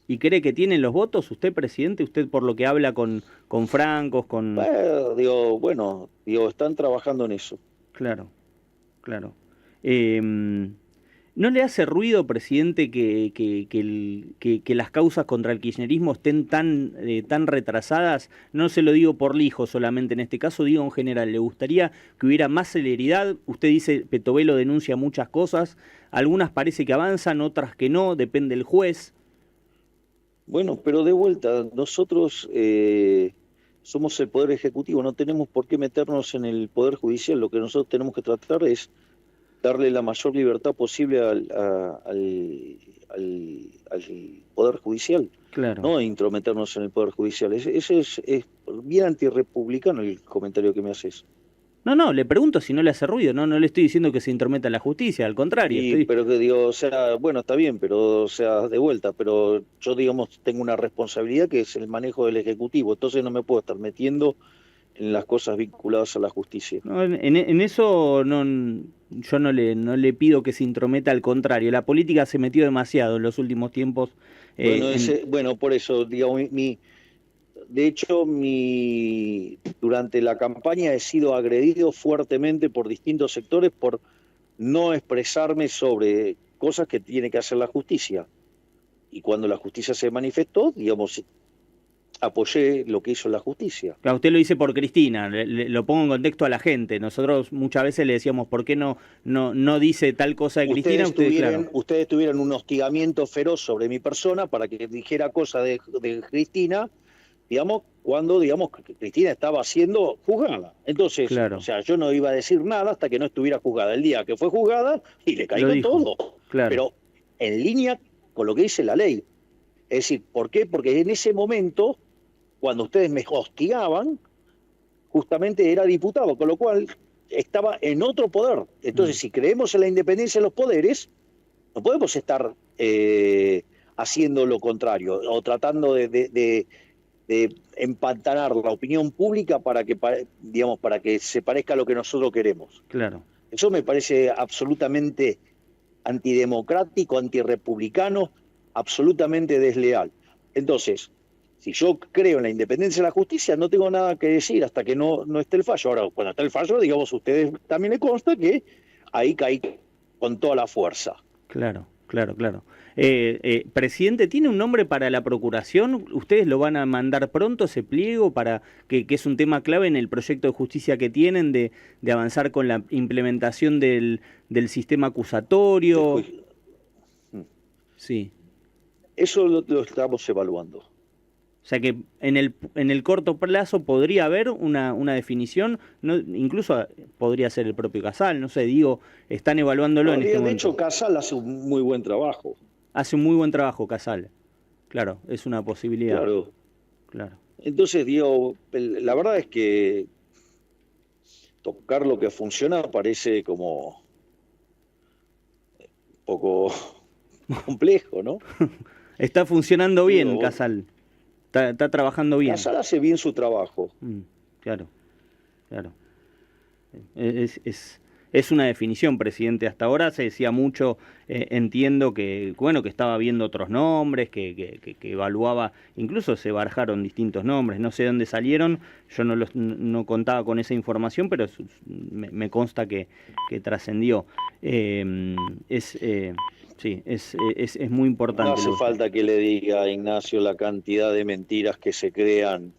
¿Y cree que tienen los votos usted, presidente? Usted por lo que habla con francos, con... Digo, están trabajando en eso. Claro, claro. ¿No le hace ruido, presidente, que las causas contra el kirchnerismo estén tan retrasadas? No se lo digo por Lijo solamente, en este caso digo en general. ¿Le gustaría que hubiera más celeridad? Usted dice, Petovelo denuncia muchas cosas, algunas parece que avanzan, otras que no, depende del juez. Bueno, pero de vuelta, nosotros somos el Poder Ejecutivo, no tenemos por qué meternos en el Poder Judicial. Lo que nosotros tenemos que tratar es darle la mayor libertad posible al Poder Judicial, Claro. no intrometernos en el Poder Judicial. Ese es bien antirrepublicano el comentario que me haces. No, le pregunto si no le hace ruido, no le estoy diciendo que se intrometa en la justicia, al contrario, Y, estoy... pero que digo, o sea, bueno, está bien, pero, o sea, de vuelta, pero yo, digamos, tengo una responsabilidad que es el manejo del Ejecutivo, entonces no me puedo estar metiendo en las cosas vinculadas a la justicia. No, en eso yo no le pido que se intrometa, al contrario, la política se metió demasiado en los últimos tiempos. Bueno, En... bueno, por eso, digamos, de hecho, durante la campaña he sido agredido fuertemente por distintos sectores por no expresarme sobre cosas que tiene que hacer la justicia. Y cuando la justicia se manifestó, digamos, apoyé lo que hizo la justicia. Claro, usted lo dice por Cristina, lo pongo en contexto a la gente. Nosotros muchas veces le decíamos, ¿por qué no dice tal cosa de Cristina? Usted, claro. Ustedes tuvieron un hostigamiento feroz sobre mi persona para que dijera cosas de Cristina, digamos, cuando, digamos, Cristina estaba siendo juzgada. Entonces, Claro. o sea, yo no iba a decir nada hasta que no estuviera juzgada. El día que fue juzgada, y le caí Lo con dijo. todo. Claro. Pero en línea con lo que dice la ley. Es decir, ¿por qué? Porque en ese momento, cuando ustedes me hostigaban, justamente era diputado, con lo cual estaba en otro poder. Entonces, si creemos en la independencia de los poderes, no podemos estar haciendo lo contrario o tratando de empantanar la opinión pública digamos, para que se parezca a lo que nosotros queremos. Claro. Eso me parece absolutamente antidemocrático, antirrepublicano, absolutamente desleal. Entonces, si yo creo en la independencia de la justicia, no tengo nada que decir hasta que no esté el fallo. Ahora, cuando está el fallo, digamos, a ustedes también les consta que ahí caí con toda la fuerza. Claro. Presidente, ¿tiene un nombre para la procuración? ¿Ustedes lo van a mandar pronto ese pliego para que es un tema clave en el proyecto de justicia que tienen de avanzar con la implementación del sistema acusatorio? Sí. Eso lo estamos evaluando. O sea que en el corto plazo podría haber una definición, no, incluso podría ser el propio Casal, no sé, digo, están evaluándolo en este momento. De hecho, Casal hace un muy buen trabajo. Hace un muy buen trabajo Casal, claro, es una posibilidad. Claro. Entonces, digo, la verdad es que tocar lo que funciona parece como un poco complejo, ¿no? Está funcionando bien, Digo, Casal. Está trabajando bien. Casal hace bien su trabajo. Claro, claro. Es una definición, presidente. Hasta ahora se decía mucho, entiendo que, bueno, que estaba viendo otros nombres, que evaluaba, incluso se barajaron distintos nombres, no sé de dónde salieron, yo no contaba con esa información, pero me consta que trascendió. Sí, es muy No importante hace lo que usted. falta que le diga a Ignacio la cantidad de mentiras que se crean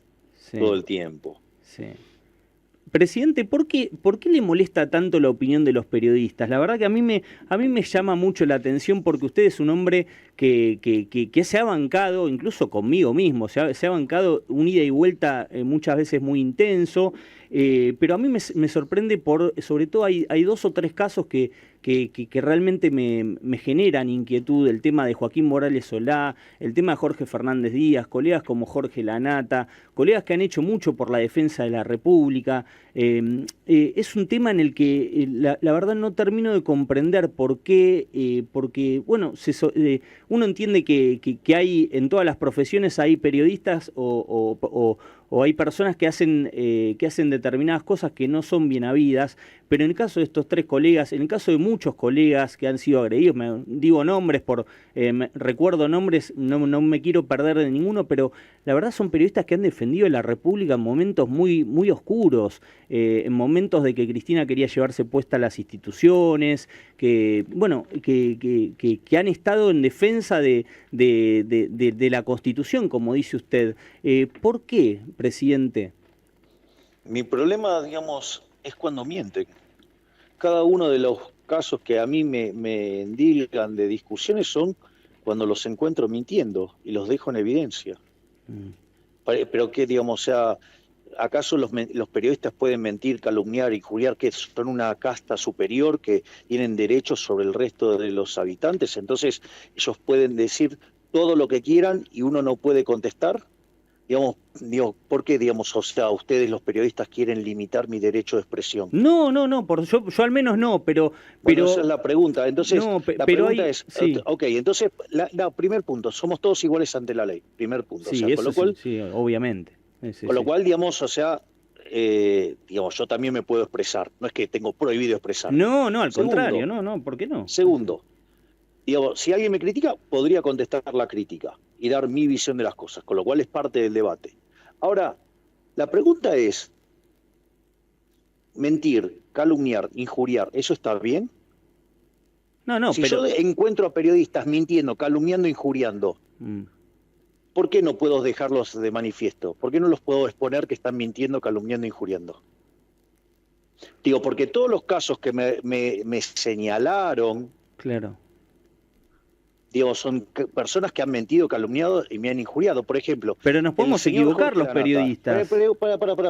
todo Sí, el tiempo. sí. Presidente, ¿por qué le molesta tanto la opinión de los periodistas? La verdad que a mí me llama mucho la atención porque usted es un hombre que se ha bancado, incluso conmigo mismo, se ha bancado un ida y vuelta muchas veces muy intenso, pero a mí me sorprende sobre todo hay dos o tres casos que realmente me generan inquietud, el tema de Joaquín Morales Solá, el tema de Jorge Fernández Díaz, colegas como Jorge Lanata, colegas que han hecho mucho por la defensa de la República. Es un tema en el que la verdad no termino de comprender por qué, porque, bueno, uno entiende que hay en todas las profesiones hay periodistas o hay personas que hacen determinadas cosas que no son bien habidas, pero en el caso de estos tres colegas, en el caso de muchos colegas que han sido agredidos, digo nombres, recuerdo nombres, no me quiero perder de ninguno, pero la verdad son periodistas que han defendido la República en momentos muy, muy oscuros, en momentos de que Cristina quería llevarse puesta las instituciones, bueno, que han estado en defensa de la Constitución, como dice usted. ¿Por qué, presidente? Mi problema, digamos, es cuando mienten. Cada uno de los casos que a mí me endilgan de discusiones son cuando los encuentro mintiendo y los dejo en evidencia. Mm. Pero que, digamos, o sea, ¿acaso los periodistas pueden mentir, calumniar, injuriar, que son una casta superior, que tienen derechos sobre el resto de los habitantes? Entonces, ellos pueden decir todo lo que quieran y uno no puede contestar. Digo, ¿por qué, digamos, o sea, ustedes los periodistas quieren limitar mi derecho de expresión? No, yo al menos no, Bueno, esa es la pregunta. Entonces, no, la pero pregunta hay, es, sí, ok, entonces, primer punto, somos todos iguales ante la ley, primer punto. O sí, sea, eso sí, sí, obviamente. Sí, sí. digamos, o sea, digamos, yo también me puedo expresar, no es que tengo prohibido expresarme. No, al contrario, Segundo, no, ¿por qué no? segundo, digamos, si alguien me critica, podría contestar la crítica y dar mi visión de las cosas, con lo cual es parte del debate. Ahora, la pregunta es, mentir, calumniar, injuriar, ¿eso está bien? No, Si pero yo encuentro a periodistas mintiendo, calumniando, injuriando, mm, ¿por qué no puedo dejarlos de manifiesto? ¿Por qué no los puedo exponer que están mintiendo, calumniando, injuriando? Digo, porque todos los casos que me señalaron, claro. digo, son personas que han mentido, calumniado y me han injuriado. Por ejemplo, Pero nos el podemos señor equivocar Jorge los Lanata. periodistas.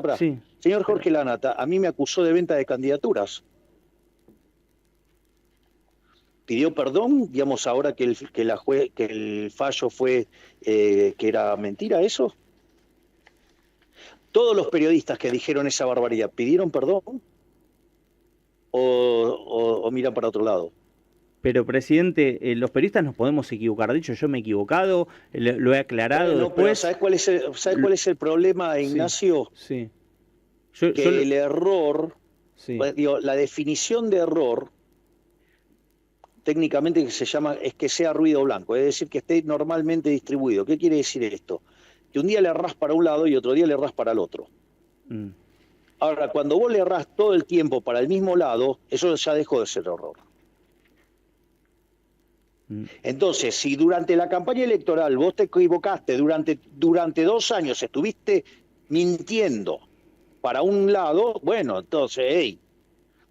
Para. Sí. Señor Jorge Lanata, a mí me acusó de venta de candidaturas. Pidió perdón, digamos, ahora que el fallo fue que era mentira eso. Todos los periodistas que dijeron esa barbaridad, ¿pidieron perdón o miran para otro lado? Pero, presidente, los periodistas nos podemos equivocar. De hecho, yo me he equivocado, lo he aclarado Bueno, pero después. ¿sabes cuál es el problema, Sí, Ignacio? sí. Que el error, Sí. digo, la definición de error técnicamente que se llama es que sea ruido blanco, es decir, que esté normalmente distribuido. ¿Qué quiere decir esto? Que un día le errás para un lado y otro día le errás para el otro. Mm. Ahora, cuando vos le errás todo el tiempo para el mismo lado, eso ya dejó de ser error. Entonces, si durante la campaña electoral vos te equivocaste, durante 2 años estuviste mintiendo para un lado, bueno, entonces, hey,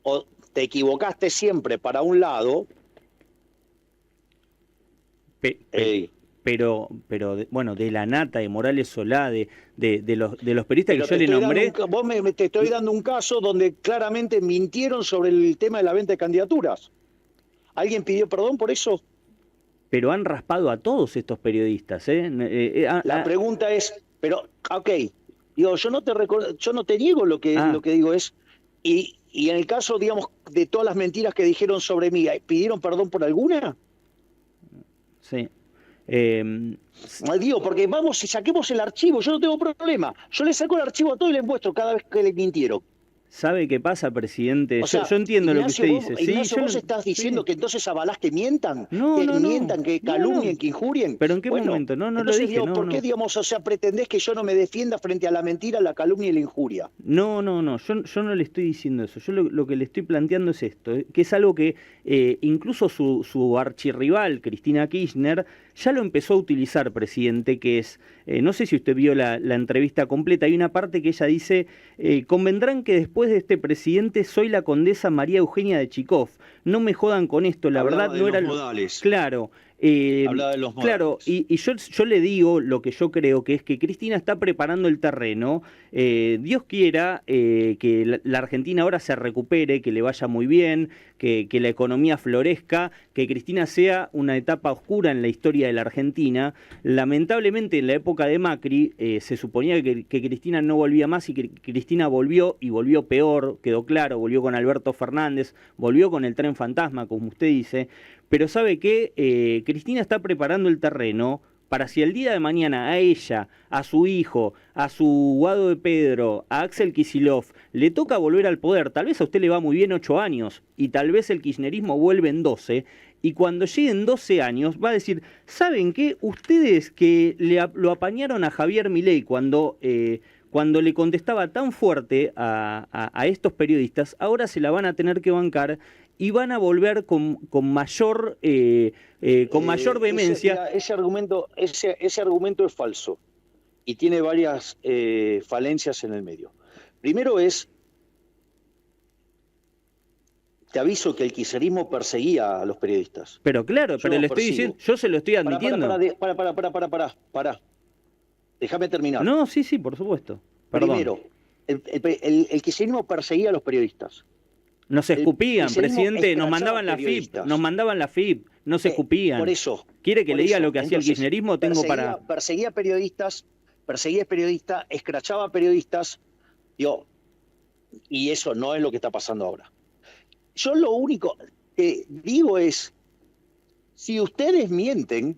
o te equivocaste siempre para un lado, hey. Pero bueno, de Lanata, de Morales Solá, de los periodistas Pero que yo le nombré. te estoy dando un caso donde claramente mintieron sobre el tema de la venta de candidaturas. ¿Alguien pidió perdón por eso? Pero han raspado a todos estos periodistas, ¿eh? La pregunta es, pero, ok, digo, yo no te niego lo que digo es, y en el caso, digamos, de todas las mentiras que dijeron sobre mí, ¿pidieron perdón por alguna? Sí. Eh, Digo, porque vamos y saquemos el archivo, yo no tengo problema. Yo le saco el archivo a todo y le muestro cada vez que le mintieron. ¿Sabe qué pasa, presidente? O sea, Yo entiendo lo que usted Ignacio, dice. Sí, Ignacio, yo vos lo, estás sí. diciendo que entonces avalás que mientan, No, que no, no. mientan, que No, no. calumnien, que injurien. ¿Pero en qué Bueno, momento? No, no lo entonces dije, digo, no, ¿por qué, no. digamos, o sea, pretendés que yo no me defienda frente a la mentira, la calumnia y la injuria? No, no, no, yo no le estoy diciendo eso. Yo lo que le estoy planteando es esto, que es algo que incluso su archirrival, Cristina Kirchner, ya lo empezó a utilizar, presidente, que es, no sé si usted vio la entrevista completa, hay una parte que ella dice, convendrán que después de este presidente soy la condesa María Eugenia de Chicov. No me jodan con esto, la Hablaba verdad de no los era... modales. Claro. Hablaba de los Claro, modales. y yo le digo lo que yo creo, que es que Cristina está preparando el terreno. Dios quiera que la Argentina ahora se recupere, que le vaya muy bien, que la economía florezca, que Cristina sea una etapa oscura en la historia de la Argentina. Lamentablemente en la época de Macri se suponía que Cristina no volvía más y que Cristina volvió y volvió peor, quedó claro, volvió con Alberto Fernández, volvió con el tren fantasma, como usted dice. Pero ¿sabe qué? Cristina está preparando el terreno para si el día de mañana a ella, a su hijo, a su Guado de Pedro, a Axel Kicillof, le toca volver al poder. Tal vez a usted le va muy bien 8 años y tal vez el kirchnerismo vuelve en 12. Y cuando lleguen 12 años va a decir, ¿saben qué? Ustedes que lo apañaron a Javier Milei cuando le contestaba tan fuerte a estos periodistas, ahora se la van a tener que bancar y van a volver con mayor vehemencia. Ese argumento es falso y tiene varias falencias en el medio. Primero te aviso que el kirchnerismo perseguía a los periodistas. Pero claro, pero le estoy diciendo, yo se lo estoy admitiendo. Para. Déjame terminar. No, sí, por supuesto. Perdón. Primero, el kirchnerismo perseguía a los periodistas. Nos escupían, presidente, nos escrachaba mandaban la FIP, no se escupían. Por eso. ¿Quiere que le diga lo que hacía el kirchnerismo? Perseguía periodistas, escrachaba periodistas, y eso no es lo que está pasando ahora. Yo lo único que digo es, si ustedes mienten,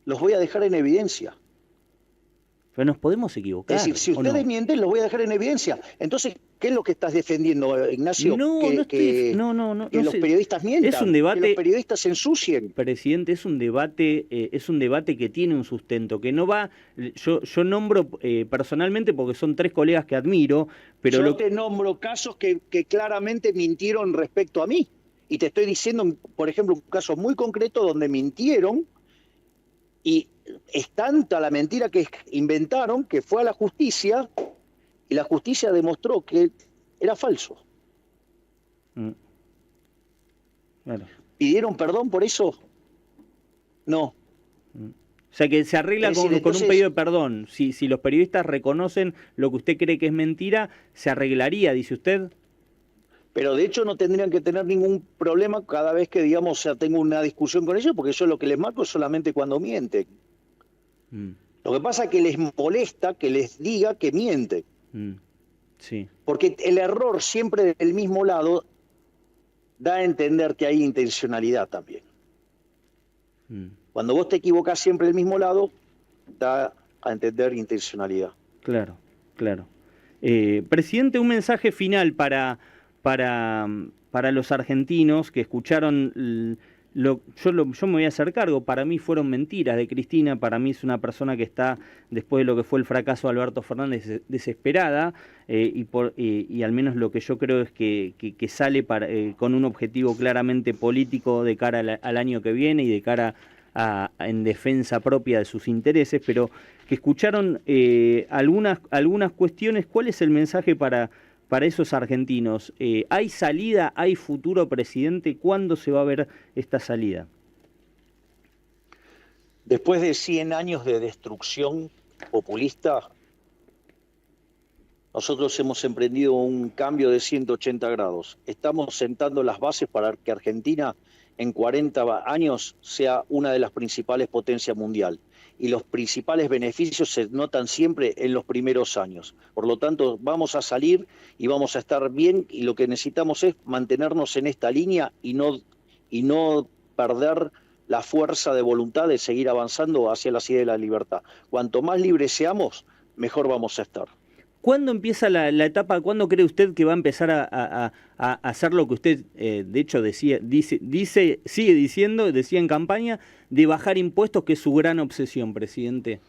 los voy a dejar en evidencia. Pero nos podemos equivocar. Es decir, si ustedes mienten, los voy a dejar en evidencia. Entonces, ¿qué es lo que estás defendiendo, Ignacio? No, que los periodistas mientan, es un debate, que los periodistas se ensucien. Presidente, es un debate que tiene un sustento, que no va, yo nombro personalmente porque son 3 colegas que admiro, pero yo te nombro casos que claramente mintieron respecto a mí. Y te estoy diciendo, por ejemplo, un caso muy concreto donde mintieron y es tanta la mentira que inventaron que fue a la justicia y la justicia demostró que era falso. Claro. ¿Pidieron perdón por eso? No. O sea que se arregla con un pedido de perdón. Si los periodistas reconocen lo que usted cree que es mentira, se arreglaría, dice usted. Pero de hecho no tendrían que tener ningún problema cada vez que, digamos, o sea, tengo una discusión con ellos, porque yo lo que les marco es solamente cuando mienten. Lo que pasa es que les molesta que les diga que mienten. Sí. Porque el error siempre del mismo lado da a entender que hay intencionalidad también. Cuando vos te equivocás siempre del mismo lado, da a entender intencionalidad. Claro. Presidente, un mensaje final para los argentinos que escucharon... yo me voy a hacer cargo, para mí fueron mentiras de Cristina, para mí es una persona que está, después de lo que fue el fracaso de Alberto Fernández, desesperada, y al menos lo que yo creo es que sale con un objetivo claramente político de cara al año que viene y de cara en defensa propia de sus intereses, pero que escucharon algunas cuestiones. ¿Cuál es el mensaje para esos argentinos? ¿Hay salida, hay futuro, presidente? ¿Cuándo se va a ver esta salida? Después de 100 años de destrucción populista, nosotros hemos emprendido un cambio de 180 grados. Estamos sentando las bases para que Argentina en 40 años sea una de las principales potencias mundiales. Y los principales beneficios se notan siempre en los primeros años. Por lo tanto, vamos a salir y vamos a estar bien, y lo que necesitamos es mantenernos en esta línea y no perder la fuerza de voluntad de seguir avanzando hacia las ideas de la libertad. Cuanto más libres seamos, mejor vamos a estar. ¿Cuándo empieza la etapa, cuándo cree usted que va a empezar a hacer lo que usted, de hecho, decía en campaña, de bajar impuestos, que es su gran obsesión, presidente?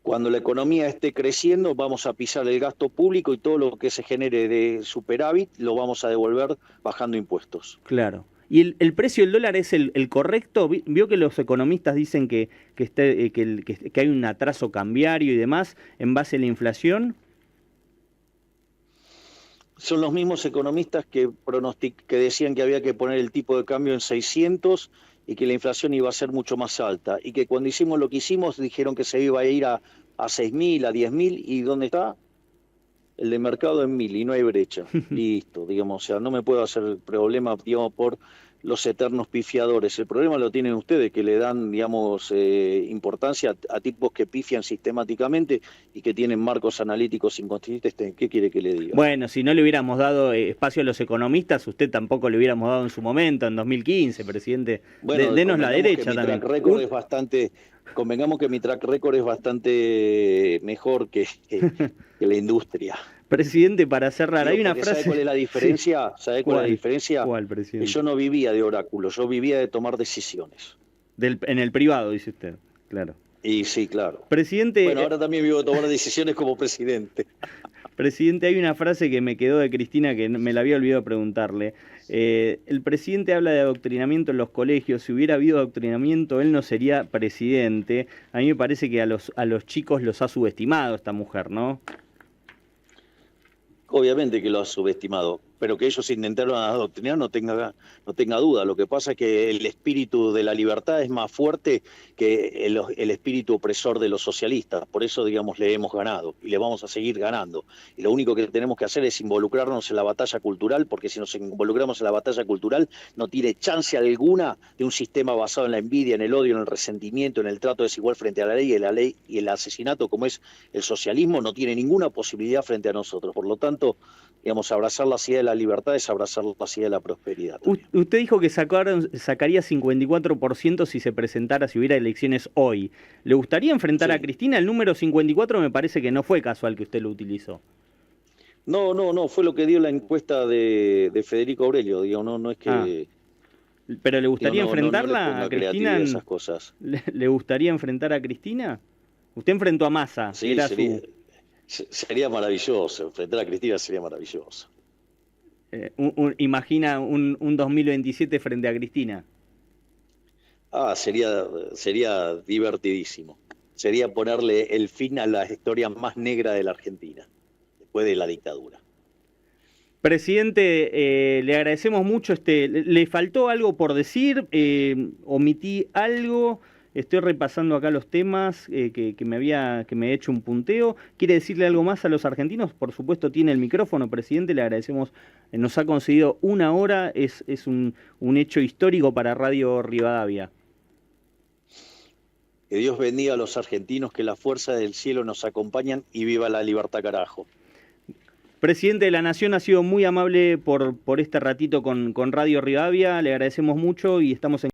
Cuando la economía esté creciendo, vamos a pisar el gasto público y todo lo que se genere de superávit lo vamos a devolver bajando impuestos. Claro. ¿Y el precio del dólar es el correcto? Vio que los economistas dicen que hay un atraso cambiario y demás en base a la inflación. Son los mismos economistas que decían que había que poner el tipo de cambio en 600 y que la inflación iba a ser mucho más alta. Y que cuando hicimos lo que hicimos dijeron que se iba a ir a 6.000, a 10.000. ¿Y dónde está? El de mercado en 1.000 y no hay brecha. Listo, digamos, o sea, no me puedo hacer el problema, digamos, por los eternos pifiadores. El problema lo tienen ustedes, que le dan, digamos, importancia a tipos que pifian sistemáticamente y que tienen marcos analíticos inconsistentes. ¿Qué quiere que le diga? Bueno, si no le hubiéramos dado espacio a los economistas, usted tampoco le hubiéramos dado en su momento, en 2015, presidente. Bueno, denos la derecha también. Convengamos que mi track record es bastante mejor que la industria. Presidente, para cerrar, hay una frase... ¿Sabe cuál es la diferencia? Sí. ¿Sabe cuál es la diferencia? ¿Cuál, presidente? Que yo no vivía de oráculos, yo vivía de tomar decisiones. En el privado, dice usted, claro. Y sí, claro. Presidente... Bueno, ahora también vivo de tomar decisiones como presidente. Presidente, hay una frase que me quedó de Cristina que me la había olvidado preguntarle. El presidente habla de adoctrinamiento en los colegios. Si hubiera habido adoctrinamiento, él no sería presidente. A mí me parece que a los chicos los ha subestimado esta mujer, ¿no? Obviamente que lo ha subestimado, pero que ellos intentaron adoctrinar no tenga duda. Lo que pasa es que el espíritu de la libertad es más fuerte que el espíritu opresor de los socialistas. Por eso, digamos, le hemos ganado y le vamos a seguir ganando. Y lo único que tenemos que hacer es involucrarnos en la batalla cultural, porque si nos involucramos en la batalla cultural no tiene chance alguna de un sistema basado en la envidia, en el odio, en el resentimiento, en el trato desigual frente a la ley y el asesinato como es el socialismo, no tiene ninguna posibilidad frente a nosotros. Por lo tanto, digamos, abrazar la idea de la libertad es abrazar la idea de la prosperidad. Usted dijo que sacaría 54% si se presentara, si hubiera elecciones hoy. ¿Le gustaría enfrentar a Cristina? El número 54 me parece que no fue casual que usted lo utilizó. No, fue lo que dio la encuesta de Federico Aurelio, digo, no es que... ¿Pero le gustaría enfrentarla a Cristina? Esas cosas. ¿Le gustaría enfrentar a Cristina? Usted enfrentó a Massa. Sí, sería maravilloso, enfrentar a Cristina sería maravilloso. ¿Imagina un 2027 frente a Cristina? Sería divertidísimo. Sería ponerle el fin a la historia más negra de la Argentina, después de la dictadura. Presidente, le agradecemos mucho. ¿Le faltó algo por decir? ¿Omití algo? Estoy repasando acá los temas que me he hecho un punteo. ¿Quiere decirle algo más a los argentinos? Por supuesto, tiene el micrófono, presidente. Le agradecemos. Nos ha concedido una hora. Es un hecho histórico para Radio Rivadavia. Que Dios bendiga a los argentinos, que las fuerzas del cielo nos acompañan y viva la libertad, carajo. Presidente de la Nación, ha sido muy amable por este ratito con Radio Rivadavia. Le agradecemos mucho y estamos en